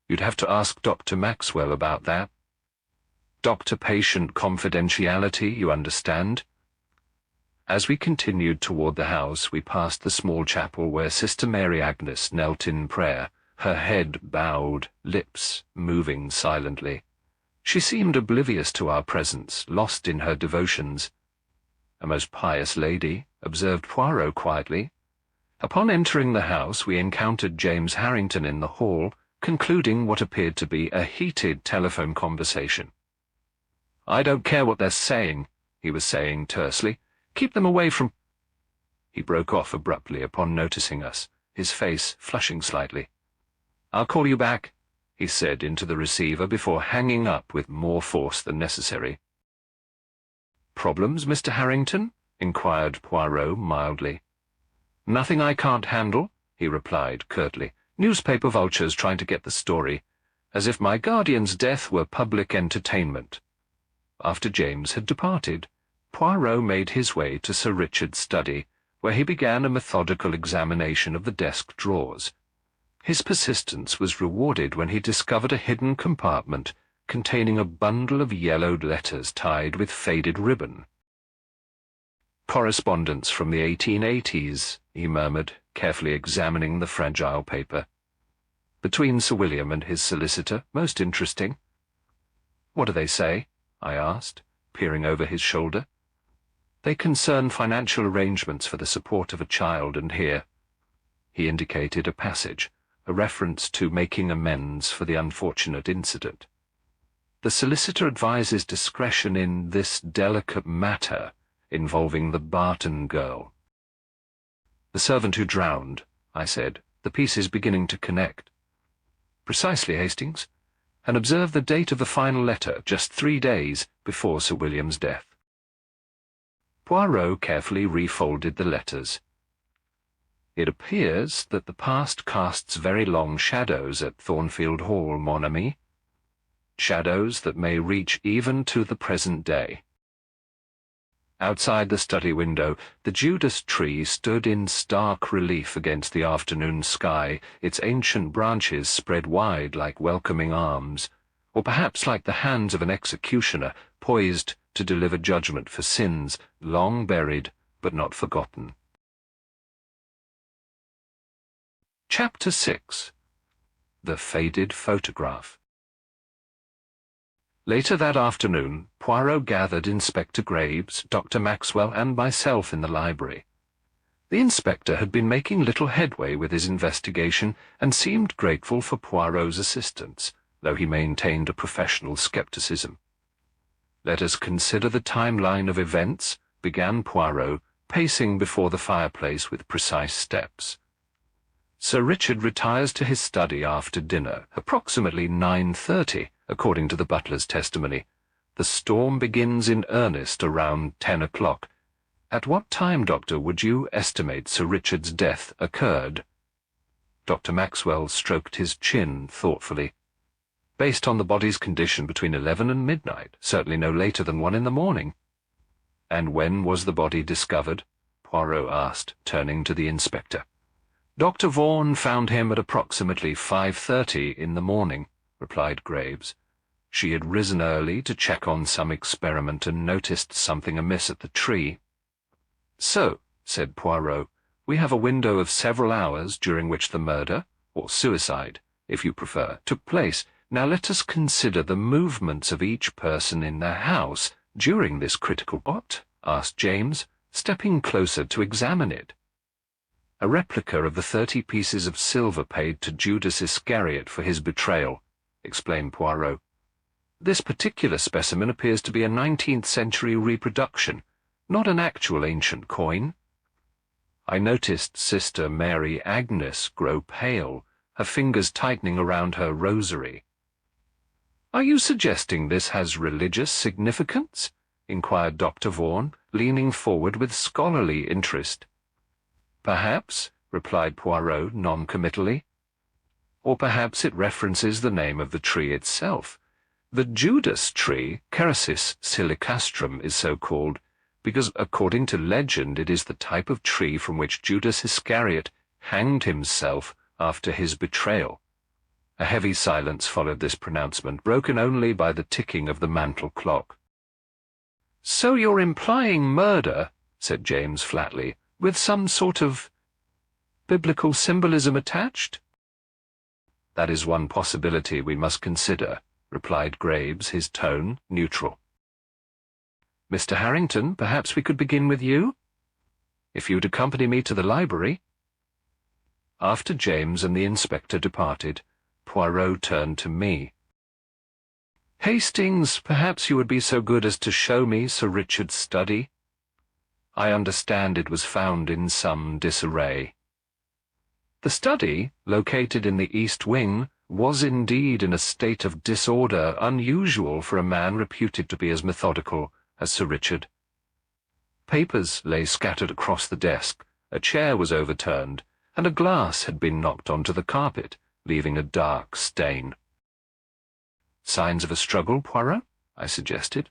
"You'd have to ask Dr. Maxwell about that. Doctor-patient confidentiality, you understand." As we continued toward the house, we passed the small chapel where Sister Mary Agnes knelt in prayer, her head bowed, lips moving silently. She seemed oblivious to our presence, lost in her devotions. "A most pious lady," observed Poirot quietly. Upon entering the house, we encountered James Harrington in the hall, concluding what appeared to be a heated telephone conversation. "I don't care what they're saying," he was saying tersely. "Keep them away from—" He broke off abruptly upon noticing us, his face flushing slightly. "I'll call you back," he said into the receiver before hanging up with more force than necessary. "Problems, Mr. Harrington?" inquired Poirot mildly. "Nothing I can't handle," he replied curtly. "Newspaper vultures trying to get the story, as if my guardian's death were public entertainment." After James had departed, Poirot made his way to Sir Richard's study, where he began a methodical examination of the desk drawers. His persistence was rewarded when he discovered a hidden compartment containing a bundle of yellowed letters tied with faded ribbon. "Correspondence from the 1880s, he murmured, carefully examining the fragile paper. "Between Sir William and his solicitor, most interesting." "What do they say?" I asked, peering over his shoulder. "They concern financial arrangements for the support of a child, and here—" He indicated a passage, a reference to making amends for the unfortunate incident. "The solicitor advises discretion in this delicate matter involving the Barton girl." "The servant who drowned," I said, "the pieces beginning to connect." "Precisely, Hastings. And observe the date of the final letter, just 3 days before Sir William's death." Poirot carefully refolded the letters. "It appears that the past casts very long shadows at Thornfield Hall, mon ami. Shadows that may reach even to the present day." Outside the study window, the Judas Tree stood in stark relief against the afternoon sky, its ancient branches spread wide like welcoming arms, or perhaps like the hands of an executioner poised to deliver judgment for sins long buried but not forgotten. Chapter 6. The Faded Photograph. Later that afternoon, Poirot gathered Inspector Graves, Dr. Maxwell, and myself in the library. The inspector had been making little headway with his investigation and seemed grateful for Poirot's assistance, though he maintained a professional skepticism. "Let us consider the timeline of events," began Poirot, pacing before the fireplace with precise steps. "Sir Richard retires to his study after dinner, approximately 9:30, according to the butler's testimony. The storm begins in earnest around 10 o'clock. At what time, Doctor, would you estimate Sir Richard's death occurred?" Dr. Maxwell stroked his chin thoughtfully. "Based on the body's condition, between 11 and midnight, certainly no later than 1 in the morning." "And when was the body discovered?" Poirot asked, turning to the inspector. "Dr. Vaughan found him at approximately 5:30 in the morning," replied Graves. "She had risen early to check on some experiment and noticed something amiss at the tree." "So," said Poirot, "we have a window of several hours during which the murder, or suicide, if you prefer, took place. Now let us consider the movements of each person in their house during this critical "What?" asked James, stepping closer to examine it. "A replica of the 30 pieces of silver paid to Judas Iscariot for his betrayal," explained Poirot. "This particular specimen appears to be a 19th century reproduction, not an actual ancient coin." I noticed Sister Mary Agnes grow pale, her fingers tightening around her rosary. "Are you suggesting this has religious significance?" inquired Dr. Vaughan, leaning forward with scholarly interest. "Perhaps," replied Poirot non-committally. "Or perhaps it references the name of the tree itself. The Judas Tree, Cerasis silicastrum, is so called because, according to legend, it is the type of tree from which Judas Iscariot hanged himself after his betrayal." A heavy silence followed this pronouncement, broken only by the ticking of the mantel clock. "So you're implying murder," said James flatly, with some sort of biblical symbolism attached? That is one possibility we must consider, replied Graves, his tone neutral. Mr. Harrington, perhaps we could begin with you? If you'd accompany me to the library. After James and the inspector departed, Poirot turned to me. Hastings, perhaps you would be so good as to show me Sir Richard's study? I understand it was found in some disarray. The study, located in the east wing, was indeed in a state of disorder unusual for a man reputed to be as methodical as Sir Richard. Papers lay scattered across the desk, a chair was overturned, and a glass had been knocked onto the carpet, leaving a dark stain. Signs of a struggle, Poirot? I suggested.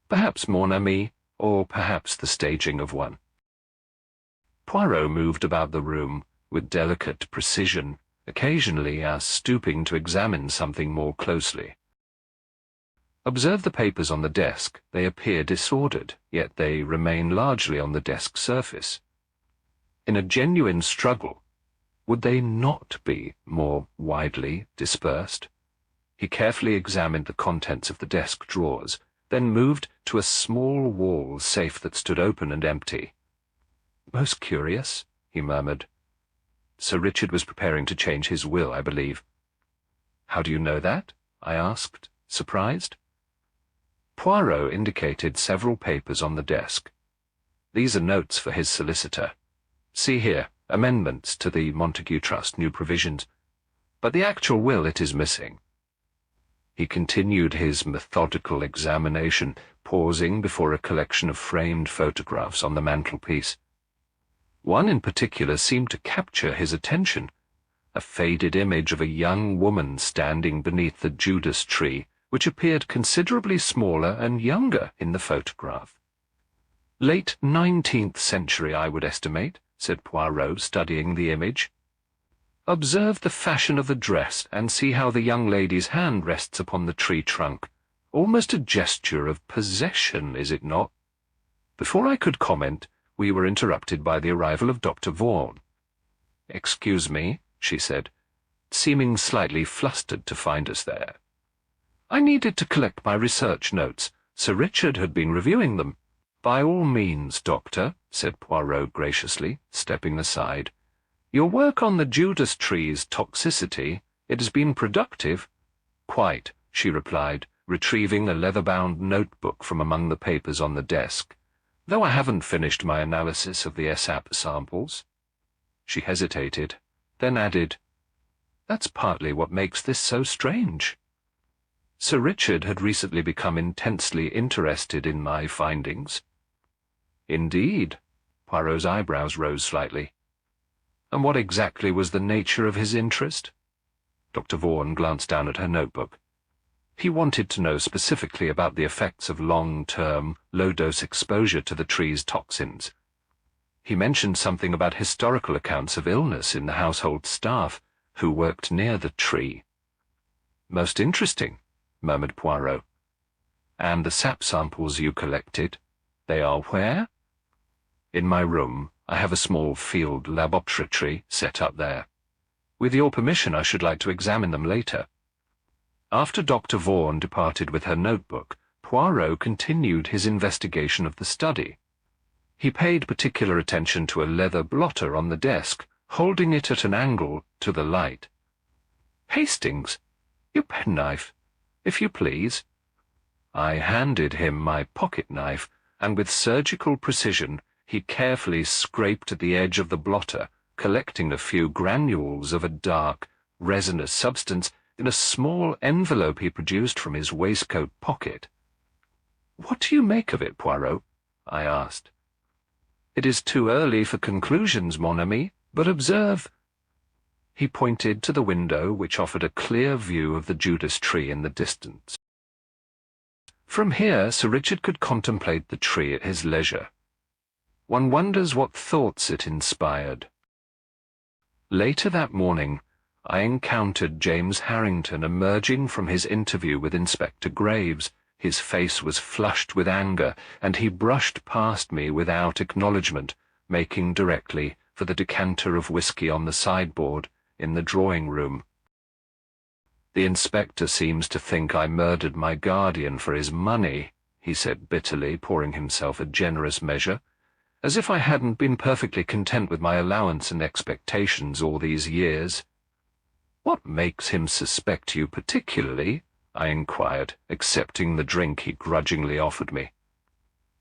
Perhaps mon ami, or perhaps the staging of one. Poirot moved about the room with delicate precision, occasionally stooping to examine something more closely. Observe the papers on the desk. They appear disordered, yet they remain largely on the desk surface. In a genuine struggle, would they not be more widely dispersed? He carefully examined the contents of the desk drawers, then moved to a small wall safe that stood open and empty. Most curious, he murmured. Sir Richard was preparing to change his will, I believe. How do you know that? I asked, surprised. Poirot indicated several papers on the desk. These are notes for his solicitor. See here, amendments to the Montague Trust, new provisions. But the actual will, it is missing. He continued his methodical examination, pausing before a collection of framed photographs on the mantelpiece. One in particular seemed to capture his attention, a faded image of a young woman standing beneath the Judas Tree, which appeared considerably smaller and younger in the photograph. Late 19th century, I would estimate, said Poirot, studying the image. Observe the fashion of the dress, and see how the young lady's hand rests upon the tree trunk. Almost a gesture of possession, is it not? Before I could comment, we were interrupted by the arrival of Dr. Vaughan. "Excuse me," she said, seeming slightly flustered to find us there. I needed to collect my research notes. Sir Richard had been reviewing them. "By all means, Doctor," said Poirot graciously, stepping aside. "Your work on the Judas Tree's toxicity, it has been productive." "Quite," she replied, retrieving a leather-bound notebook from among the papers on the desk. "Though I haven't finished my analysis of the SAP samples." She hesitated, then added, "That's partly what makes this so strange." Sir Richard had recently become intensely interested in my findings. Indeed. Poirot's eyebrows rose slightly. And what exactly was the nature of his interest? Dr. Vaughan glanced down at her notebook. He wanted to know specifically about the effects of long-term, low-dose exposure to the tree's toxins. He mentioned something about historical accounts of illness in the household staff who worked near the tree. "Most interesting," murmured Poirot. "And the sap samples you collected, they are where?" "In my room. I have a small field laboratory set up there. With your permission, I should like to examine them later." After Dr. Vaughan departed with her notebook, Poirot continued his investigation of the study. He paid particular attention to a leather blotter on the desk, holding it at an angle to the light. "Hastings, your penknife, if you please." I handed him my pocket-knife, and with surgical precision he carefully scraped at the edge of the blotter, collecting a few granules of a dark, resinous substance in a small envelope he produced from his waistcoat pocket. "What do you make of it, Poirot?" I asked. "It is too early for conclusions, mon ami, but observe." He pointed to the window, which offered a clear view of the Judas Tree in the distance. From here, Sir Richard could contemplate the tree at his leisure. One wonders what thoughts it inspired. Later that morning, I encountered James Harrington emerging from his interview with Inspector Graves, His face was flushed with anger, and he brushed past me without acknowledgement, making directly for the decanter of whiskey on the sideboard in the drawing-room. "The inspector seems to think I murdered my guardian for his money," he said bitterly, pouring himself a generous measure, "as if I hadn't been perfectly content with my allowance and expectations all these years." "What makes him suspect you particularly?" I inquired, accepting the drink he grudgingly offered me.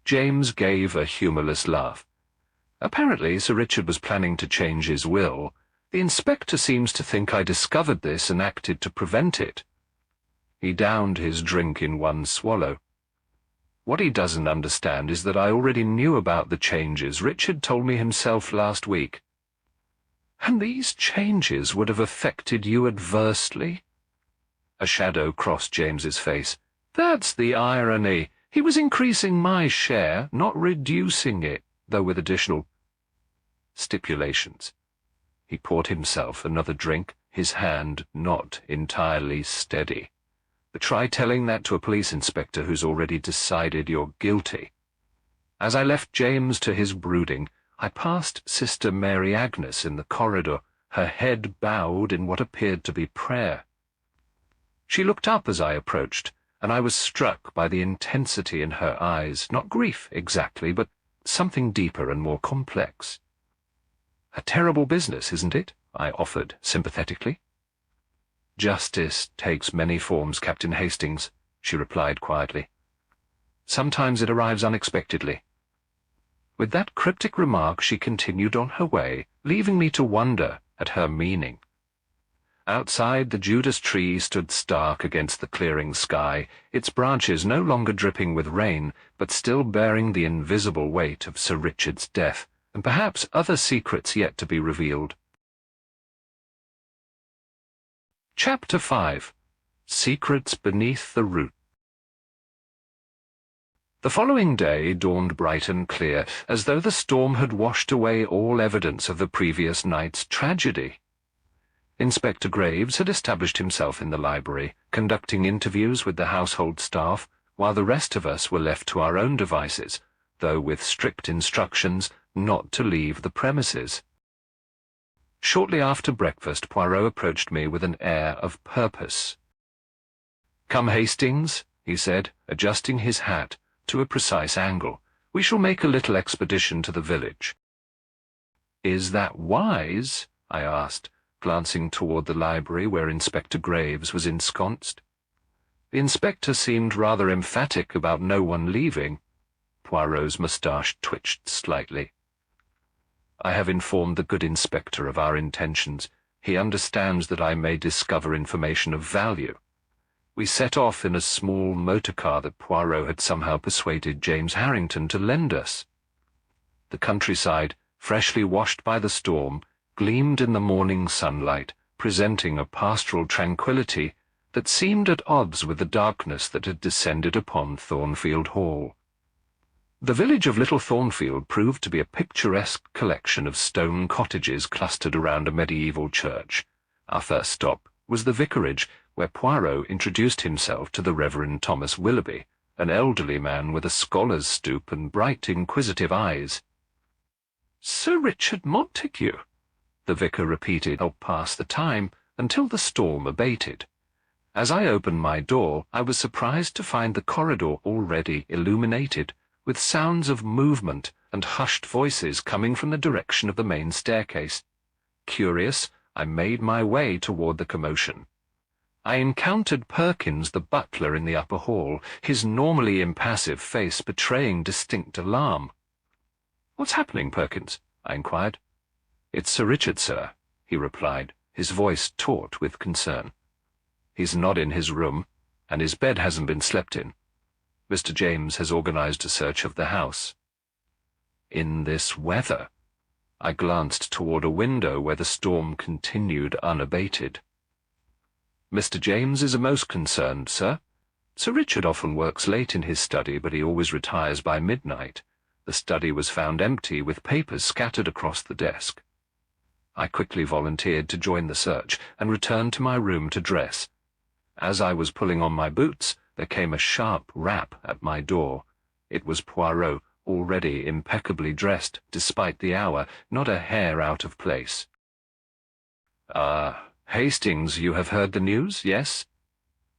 James gave a humourless laugh. "Apparently Sir Richard was planning to change his will. The inspector seems to think I discovered this and acted to prevent it." He downed his drink in one swallow. "What he doesn't understand is that I already knew about the changes. Richard told me himself last week." "And these changes would have affected you adversely?" A shadow crossed James's face. "That's the irony. He was increasing my share, not reducing it, though with additional stipulations." He poured himself another drink, his hand not entirely steady. "But try telling that to a police inspector who's already decided you're guilty." As I left James to his brooding, I passed Sister Mary Agnes in the corridor, her head bowed in what appeared to be prayer. She looked up as I approached, and I was struck by the intensity in her eyes, not grief exactly, but something deeper and more complex. "A terrible business, isn't it?" I offered sympathetically. "Justice takes many forms, Captain Hastings," she replied quietly. "Sometimes it arrives unexpectedly." With that cryptic remark she continued on her way, leaving me to wonder at her meaning. Outside, the Judas Tree stood stark against the clearing sky, its branches no longer dripping with rain, but still bearing the invisible weight of Sir Richard's death, and perhaps other secrets yet to be revealed. Chapter 5. Secrets Beneath the Root. The following day dawned bright and clear, as though the storm had washed away all evidence of the previous night's tragedy. Inspector Graves had established himself in the library, conducting interviews with the household staff, while the rest of us were left to our own devices, though with strict instructions not to leave the premises. Shortly after breakfast, Poirot approached me with an air of purpose. "Come, Hastings," he said, adjusting his hat to a precise angle. "We shall make a little expedition to the village." "Is that wise?" I asked, glancing toward the library where Inspector Graves was ensconced. The inspector seemed rather emphatic about no one leaving. Poirot's moustache twitched slightly. "I have informed the good inspector of our intentions. He understands that I may discover information of value." We set off in a small motor car that Poirot had somehow persuaded James Harrington to lend us. The countryside, freshly washed by the storm, gleamed in the morning sunlight, presenting a pastoral tranquillity that seemed at odds with the darkness that had descended upon Thornfield Hall. The village of Little Thornfield proved to be a picturesque collection of stone cottages clustered around a medieval church. Our first stop was the vicarage, where Poirot introduced himself to the Reverend Thomas Willoughby, an elderly man with a scholar's stoop and bright, inquisitive eyes. "Sir Richard Montague," the vicar repeated, to help pass the time until the storm abated. As I opened my door, I was surprised to find the corridor already illuminated, with sounds of movement and hushed voices coming from the direction of the main staircase. Curious, I made my way toward the commotion. I encountered Perkins the butler in the upper hall, his normally impassive face betraying distinct alarm. "What's happening, Perkins?" I inquired. "It's Sir Richard, sir," he replied, his voice taut with concern. "He's not in his room, and his bed hasn't been slept in. Mr. James has organized a search of the house." "In this weather?" I glanced toward a window where the storm continued unabated. "Mr. James is most concerned, sir. Sir Richard often works late in his study, but he always retires by midnight. The study was found empty, with papers scattered across the desk." I quickly volunteered to join the search and returned to my room to dress. As I was pulling on my boots, there came a sharp rap at my door. It was Poirot, already impeccably dressed, despite the hour, not a hair out of place. "Ah, Hastings, you have heard the news, yes?"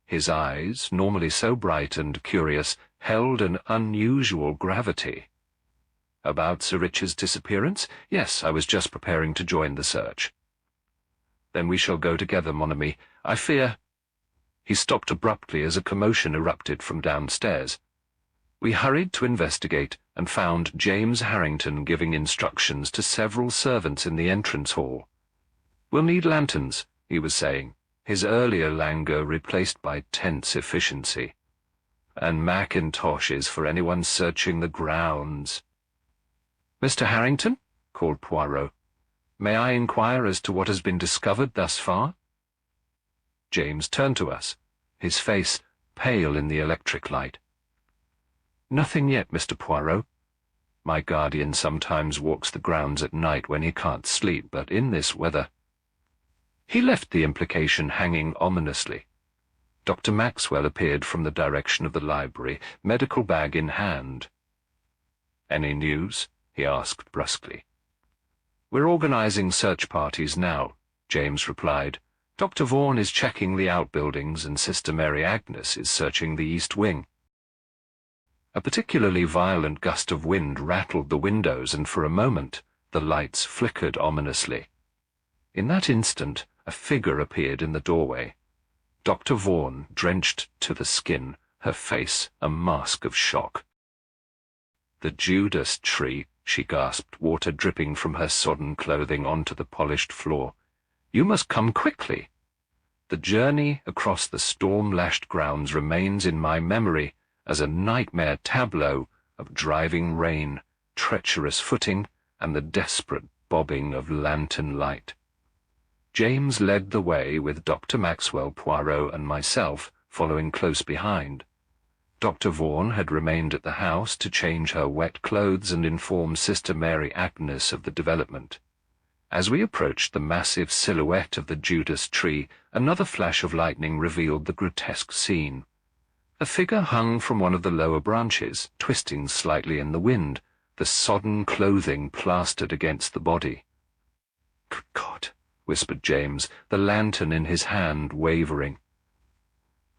His eyes, normally so bright and curious, held an unusual gravity. "About Sir Richard's disappearance? Yes, I was just preparing to join the search." "Then we shall go together, mon ami. I fear—" He stopped abruptly as a commotion erupted from downstairs. We hurried to investigate and found James Harrington giving instructions to several servants in the entrance hall. "We'll need lanterns," he was saying, his earlier languor replaced by tense efficiency. "And macintoshes for anyone searching the grounds." "Mr. Harrington," called Poirot, "may I inquire as to what has been discovered thus far?" James turned to us, his face pale in the electric light. "Nothing yet, Mr. Poirot. My guardian sometimes walks the grounds at night when he can't sleep, but in this weather—" He left the implication hanging ominously. Dr. Maxwell appeared from the direction of the library, medical bag in hand. "Any news?" he asked brusquely. "We're organizing search parties now," James replied. "Dr. Vaughan is checking the outbuildings and Sister Mary Agnes is searching the east wing." A particularly violent gust of wind rattled the windows, and for a moment the lights flickered ominously. In that instant a figure appeared in the doorway. Dr. Vaughan, drenched to the skin, her face a mask of shock. "The Judas Tree," she gasped, water dripping from her sodden clothing onto the polished floor. "You must come quickly." The journey across the storm-lashed grounds remains in my memory as a nightmare tableau of driving rain, treacherous footing, and the desperate bobbing of lantern light. James led the way with Dr. Maxwell, Poirot, and myself following close behind. Dr. Vaughan had remained at the house to change her wet clothes and inform Sister Mary Agnes of the development. As we approached the massive silhouette of the Judas Tree, another flash of lightning revealed the grotesque scene. A figure hung from one of the lower branches, twisting slightly in the wind, the sodden clothing plastered against the body. "Good God," whispered James, the lantern in his hand wavering.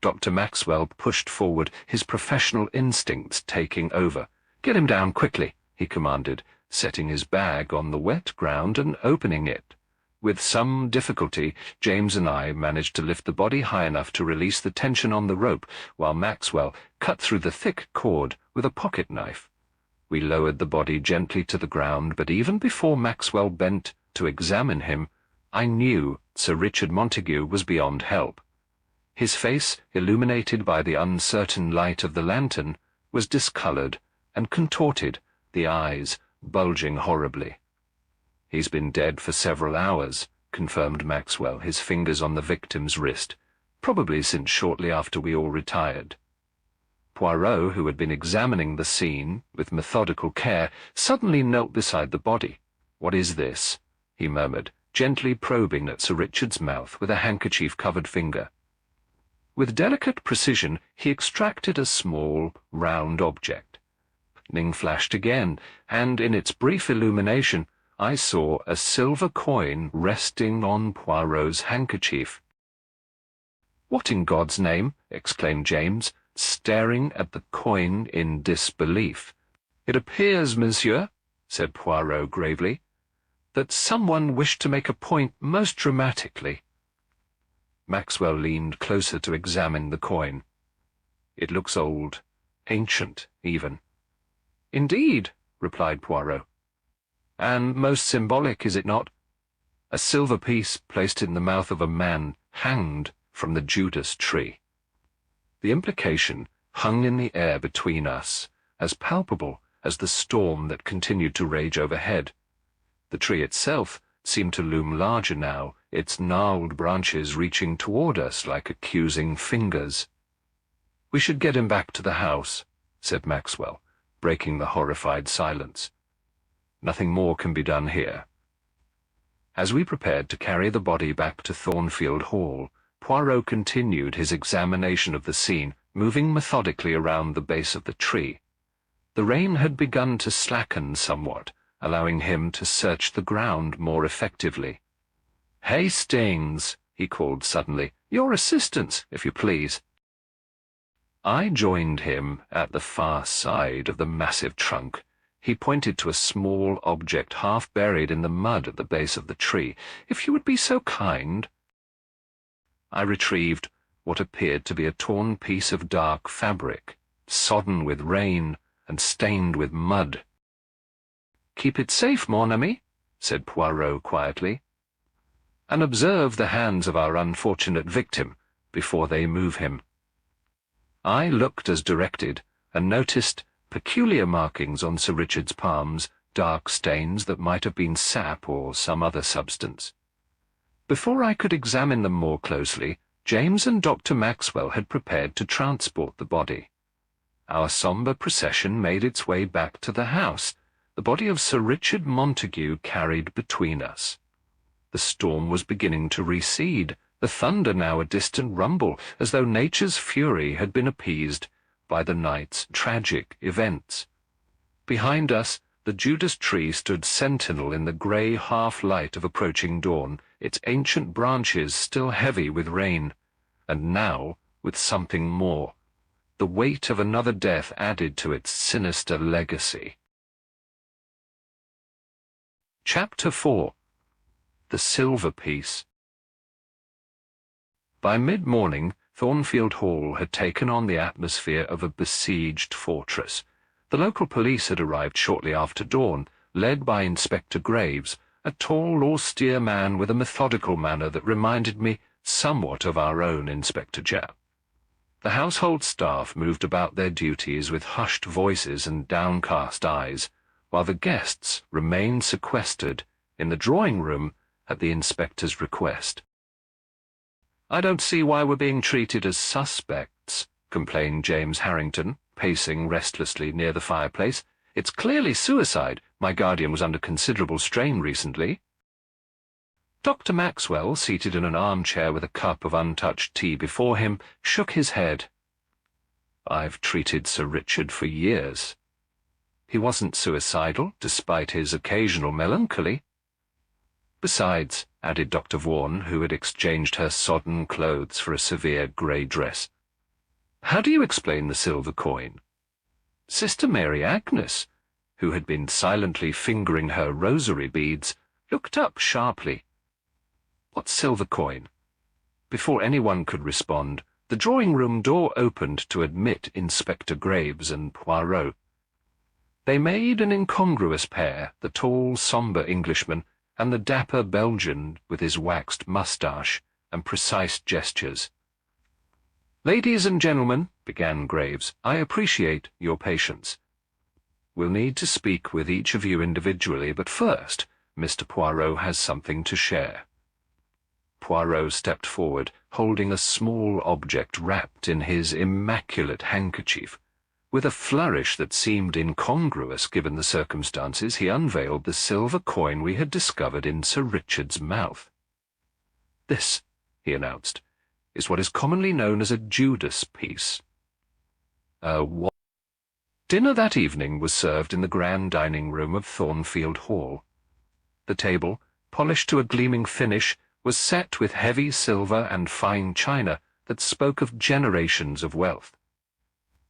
Dr. Maxwell pushed forward, his professional instincts taking over. "Get him down quickly," he commanded, setting his bag on the wet ground and opening it. With some difficulty, James and I managed to lift the body high enough to release the tension on the rope, while Maxwell cut through the thick cord with a pocket knife. We lowered the body gently to the ground, but even before Maxwell bent to examine him, I knew Sir Richard Montague was beyond help. His face, illuminated by the uncertain light of the lantern, was discoloured and contorted, the eyes bulging horribly. "He's been dead for several hours," confirmed Maxwell, his fingers on the victim's wrist, "probably since shortly after we all retired." Poirot, who had been examining the scene with methodical care, suddenly knelt beside the body. "What is this?" he murmured, gently probing at Sir Richard's mouth with a handkerchief-covered finger. With delicate precision, he extracted a small, round object. Lightning flashed again, and in its brief illumination, I saw a silver coin resting on Poirot's handkerchief. "What in God's name?" exclaimed James, staring at the coin in disbelief. "It appears, monsieur," said Poirot gravely, "that someone wished to make a point most dramatically." Maxwell leaned closer to examine the coin. "It looks old, ancient, even." "Indeed," replied Poirot. "And most symbolic, is it not? A silver piece placed in the mouth of a man hanged from the Judas Tree." The implication hung in the air between us, as palpable as the storm that continued to rage overhead. The tree itself seemed to loom larger now, its gnarled branches reaching toward us like accusing fingers. "We should get him back to the house," said Maxwell, breaking the horrified silence. "Nothing more can be done here." As we prepared to carry the body back to Thornfield Hall, Poirot continued his examination of the scene, moving methodically around the base of the tree. The rain had begun to slacken somewhat, allowing him to search the ground more effectively. "Hastings," he called suddenly, "your assistance, if you please." I joined him at the far side of the massive trunk. He pointed to a small object half buried in the mud at the base of the tree. "If you would be so kind." I retrieved what appeared to be a torn piece of dark fabric, sodden with rain and stained with mud. "Keep it safe, mon ami," said Poirot quietly, "and observe the hands of our unfortunate victim before they move him." I looked as directed, and noticed peculiar markings on Sir Richard's palms, dark stains that might have been sap or some other substance. Before I could examine them more closely, James and Dr. Maxwell had prepared to transport the body. Our sombre procession made its way back to the house, the body of Sir Richard Montague carried between us. The storm was beginning to recede, the thunder now a distant rumble, as though nature's fury had been appeased by the night's tragic events. Behind us, the Judas Tree stood sentinel in the grey half-light of approaching dawn, its ancient branches still heavy with rain, and now with something more, the weight of another death added to its sinister legacy. Chapter 4. The Silver Piece. By mid-morning, Thornfield Hall had taken on the atmosphere of a besieged fortress. The local police had arrived shortly after dawn, led by Inspector Graves, a tall, austere man with a methodical manner that reminded me somewhat of our own Inspector Japp. The household staff moved about their duties with hushed voices and downcast eyes, while the guests remained sequestered in the drawing-room at the inspector's request. "I don't see why we're being treated as suspects," complained James Harrington, pacing restlessly near the fireplace. "It's clearly suicide. My guardian was under considerable strain recently." Dr. Maxwell, seated in an armchair with a cup of untouched tea before him, shook his head. "I've treated Sir Richard for years. He wasn't suicidal, despite his occasional melancholy. Besides," added Dr. Vaughan, who had exchanged her sodden clothes for a severe grey dress, "how do you explain the silver coin?" Sister Mary Agnes, who had been silently fingering her rosary beads, looked up sharply. "What silver coin?" Before anyone could respond, the drawing-room door opened to admit Inspector Graves and Poirot. They made an incongruous pair, the tall, sombre Englishman and the dapper Belgian with his waxed moustache and precise gestures. "Ladies and gentlemen," began Graves, "I appreciate your patience. We'll need to speak with each of you individually, but first, Mr. Poirot has something to share." Poirot stepped forward, holding a small object wrapped in his immaculate handkerchief. With a flourish that seemed incongruous given the circumstances, he unveiled the silver coin we had discovered in Sir Richard's mouth. "This," he announced, "is what is commonly known as a Judas piece." What? Dinner that evening was served in the grand dining room of Thornfield Hall. The table, polished to a gleaming finish, was set with heavy silver and fine china that spoke of generations of wealth.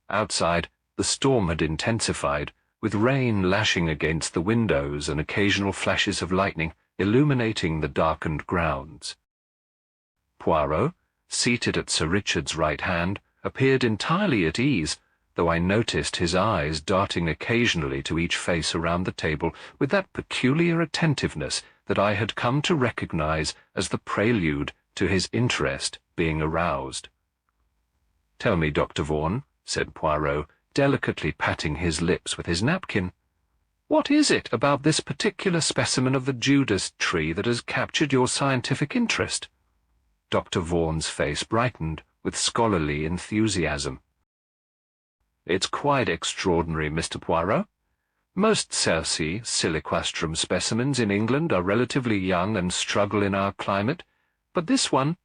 Outside, the storm had intensified, with rain lashing against the windows and occasional flashes of lightning illuminating the darkened grounds. Poirot, seated at Sir Richard's right hand, appeared entirely at ease, though I noticed his eyes darting occasionally to each face around the table with that peculiar attentiveness that I had come to recognize as the prelude to his interest being aroused. "Tell me, Dr. Vaughan," said Poirot, delicately patting his lips with his napkin, "what is it about this particular specimen of the Judas tree that has captured your scientific interest?" Dr. Vaughan's face brightened with scholarly enthusiasm. "It's quite extraordinary, Mr. Poirot. Most Cerci siliquastrum specimens in England are relatively young and struggle in our climate, but this one—"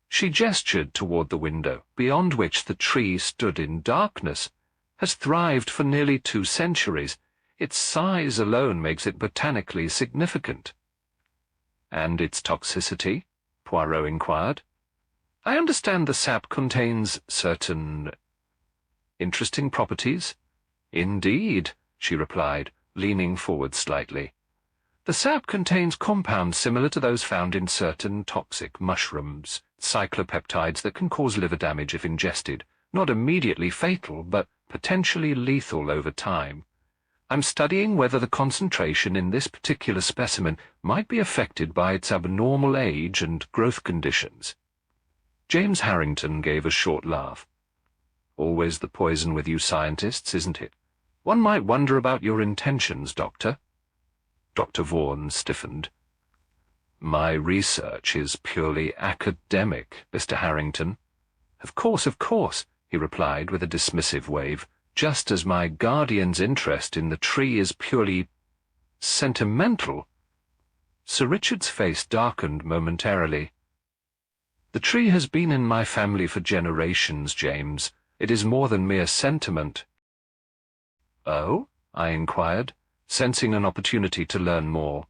She gestured toward the window, beyond which the tree stood in darkness. "Has thrived for nearly 2 centuries. Its size alone makes it botanically significant." "And its toxicity?" Poirot inquired. "I understand the sap contains certain interesting properties." "Indeed," she replied, leaning forward slightly. "The sap contains compounds similar to those found in certain toxic mushrooms, cyclopeptides that can cause liver damage if ingested, not immediately fatal, but potentially lethal over time. I'm studying whether the concentration in this particular specimen might be affected by its abnormal age and growth conditions." James Harrington gave a short laugh. "Always the poison with you scientists, isn't it? One might wonder about your intentions, Doctor." Dr. Vaughan stiffened. "My research is purely academic, Mr. Harrington." Of course," he replied with a dismissive wave, "just as my guardian's interest in the tree is purely sentimental." Sir Richard's face darkened momentarily. "The tree has been in my family for generations, James. It is more than mere sentiment." "Oh?" I inquired, sensing an opportunity to learn more.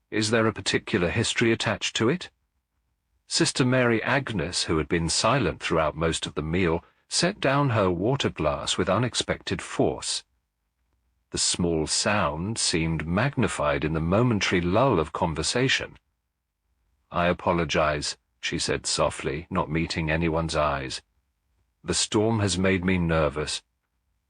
"Is there a particular history attached to it?" Sister Mary Agnes, who had been silent throughout most of the meal, set down her water glass with unexpected force. The small sound seemed magnified in the momentary lull of conversation. "I apologize," she said softly, not meeting anyone's eyes. "The storm has made me nervous."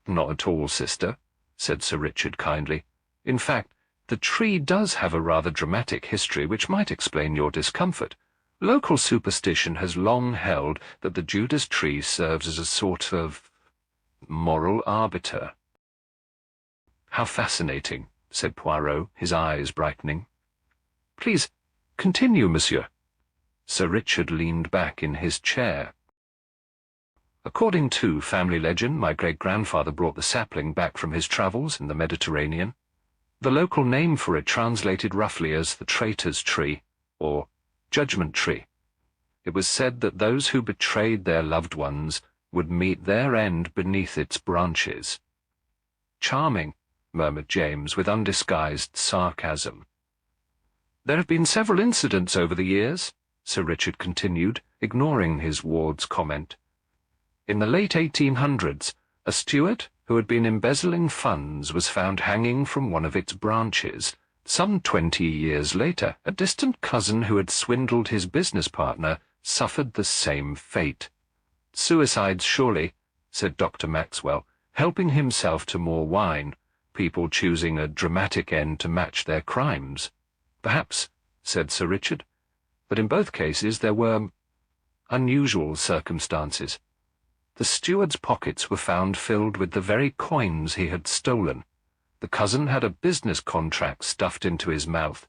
"Not at all, sister," said Sir Richard kindly. "In fact, the tree does have a rather dramatic history which might explain your discomfort. Local superstition has long held that the Judas Tree serves as a sort of moral arbiter." "How fascinating," said Poirot, his eyes brightening. "Please, continue, monsieur." Sir Richard leaned back in his chair. "According to family legend, my great-grandfather brought the sapling back from his travels in the Mediterranean. The local name for it translated roughly as the traitor's tree, or judgment tree. It was said that those who betrayed their loved ones would meet their end beneath its branches." "Charming," murmured James with undisguised sarcasm. "There have been several incidents over the years," Sir Richard continued, ignoring his ward's comment. "In the late 1800s, a steward who had been embezzling funds was found hanging from one of its branches. Some 20 years later, a distant cousin who had swindled his business partner suffered the same fate." "Suicides, surely," said Dr. Maxwell, helping himself to more wine, people choosing a dramatic end to match their crimes. "Perhaps," said Sir Richard, "but in both cases there were unusual circumstances. The steward's pockets were found filled with the very coins he had stolen. The cousin had a business contract stuffed into his mouth.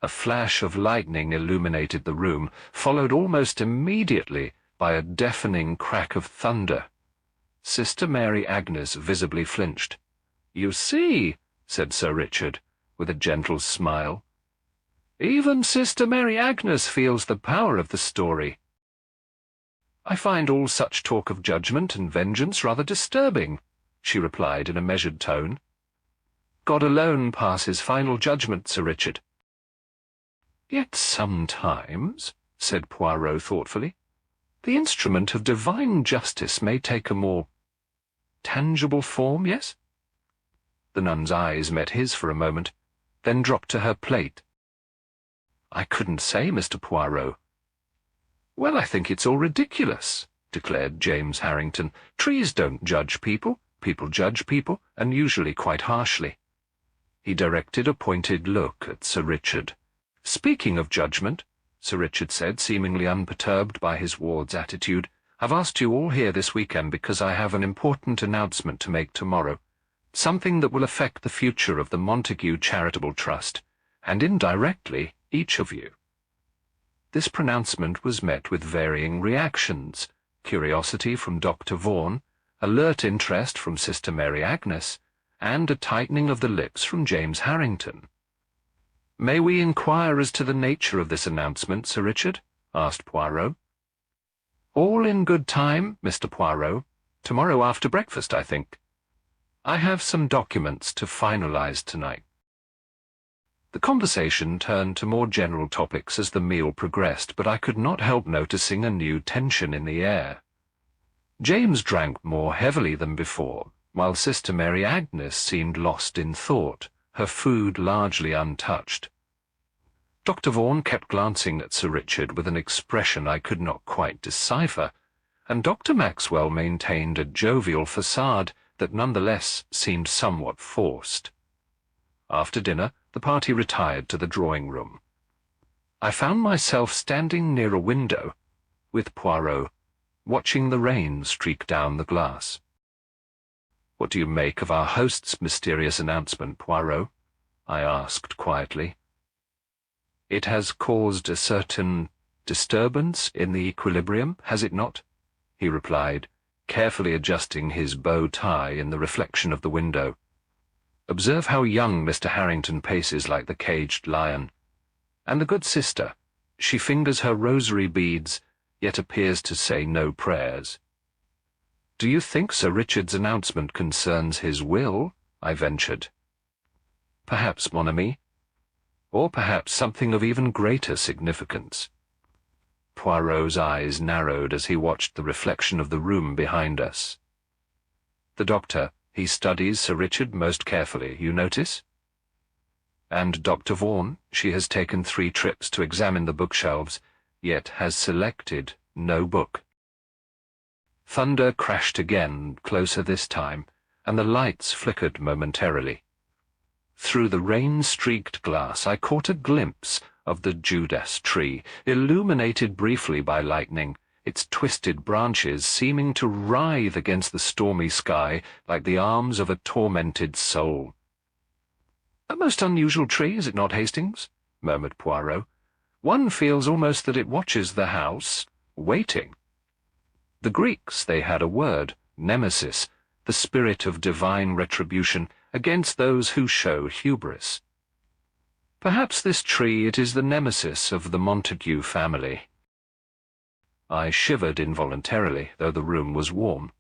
A flash of lightning illuminated the room, followed almost immediately by a deafening crack of thunder. Sister Mary Agnes visibly flinched. "You see," said Sir Richard, with a gentle smile. "Even Sister Mary Agnes feels the power of the story." "I find all such talk of judgment and vengeance rather disturbing," she replied in a measured tone. "God alone passes final judgment, Sir Richard." "Yet sometimes," said Poirot thoughtfully, "the instrument of divine justice may take a more tangible form, yes?" The nun's eyes met his for a moment, then dropped to her plate. "I couldn't say, Mr. Poirot." "Well, I think it's all ridiculous," declared James Harrington. "Trees don't judge people. People judge people, and usually quite harshly." He directed a pointed look at Sir Richard. "Speaking of judgment," Sir Richard said, seemingly unperturbed by his ward's attitude, "I've asked you all here this weekend because I have an important announcement to make tomorrow. Something that will affect the future of the Montague Charitable Trust, and indirectly, each of you." This pronouncement was met with varying reactions: curiosity from Dr. Vaughan, alert interest from Sister Mary Agnes, and a tightening of the lips from James Harrington. "May we inquire as to the nature of this announcement, Sir Richard?" asked Poirot. "All in good time, Mr. Poirot. Tomorrow after breakfast, I think. I have some documents to finalize tonight." The conversation turned to more general topics as the meal progressed, but I could not help noticing a new tension in the air. James drank more heavily than before, while Sister Mary Agnes seemed lost in thought, her food largely untouched. Dr. Vaughan kept glancing at Sir Richard with an expression I could not quite decipher, and Dr. Maxwell maintained a jovial facade that nonetheless seemed somewhat forced. After dinner, the party retired to the drawing-room. I found myself standing near a window, with Poirot, watching the rain streak down the glass. "What do you make of our host's mysterious announcement, Poirot?" I asked quietly. "It has caused a certain disturbance in the equilibrium, has it not?" he replied, carefully adjusting his bow tie in the reflection of the window. "Observe how young Mr. Harrington paces like the caged lion. And the good sister, she fingers her rosary beads, yet appears to say no prayers." "Do you think Sir Richard's announcement concerns his will?" I ventured. "Perhaps, mon ami. Or perhaps something of even greater significance." Poirot's eyes narrowed as he watched the reflection of the room behind us. "The doctor, he studies Sir Richard most carefully, you notice? And Dr. Vaughan, she has taken 3 trips to examine the bookshelves, yet has selected no book." Thunder crashed again, closer this time, and the lights flickered momentarily. Through the rain-streaked glass I caught a glimpse of the Judas Tree, illuminated briefly by lightning, its twisted branches seeming to writhe against the stormy sky like the arms of a tormented soul. "A most unusual tree, is it not, Hastings?" murmured Poirot. "One feels almost that it watches the house, waiting." The Greeks, they had a word, nemesis, the spirit of divine retribution against those who show hubris. Perhaps this tree, it is the nemesis of the Montague family. I shivered involuntarily, though the room was warm.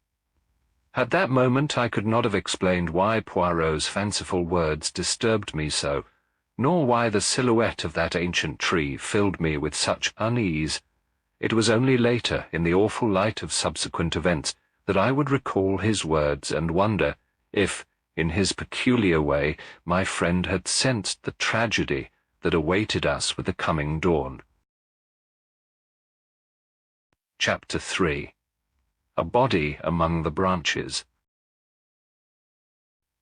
At that moment I could not have explained why Poirot's fanciful words disturbed me so, nor why the silhouette of that ancient tree filled me with such unease. It was only later, in the awful light of subsequent events, that I would recall his words and wonder if, in his peculiar way, my friend had sensed the tragedy that awaited us with the coming dawn. Chapter 3. A Body Among the Branches.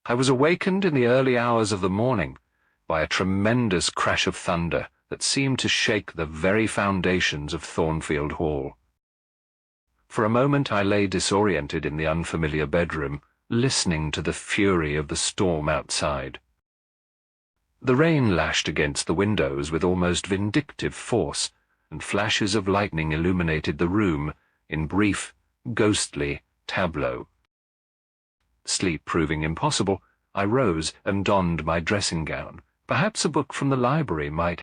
I was awakened in the early hours of the morning by a tremendous crash of thunder that seemed to shake the very foundations of Thornfield Hall. For a moment I lay disoriented in the unfamiliar bedroom, listening to the fury of the storm outside. The rain lashed against the windows with almost vindictive force, and flashes of lightning illuminated the room in brief, ghostly tableau. Sleep proving impossible, I rose and donned my dressing gown. Perhaps a book from the library might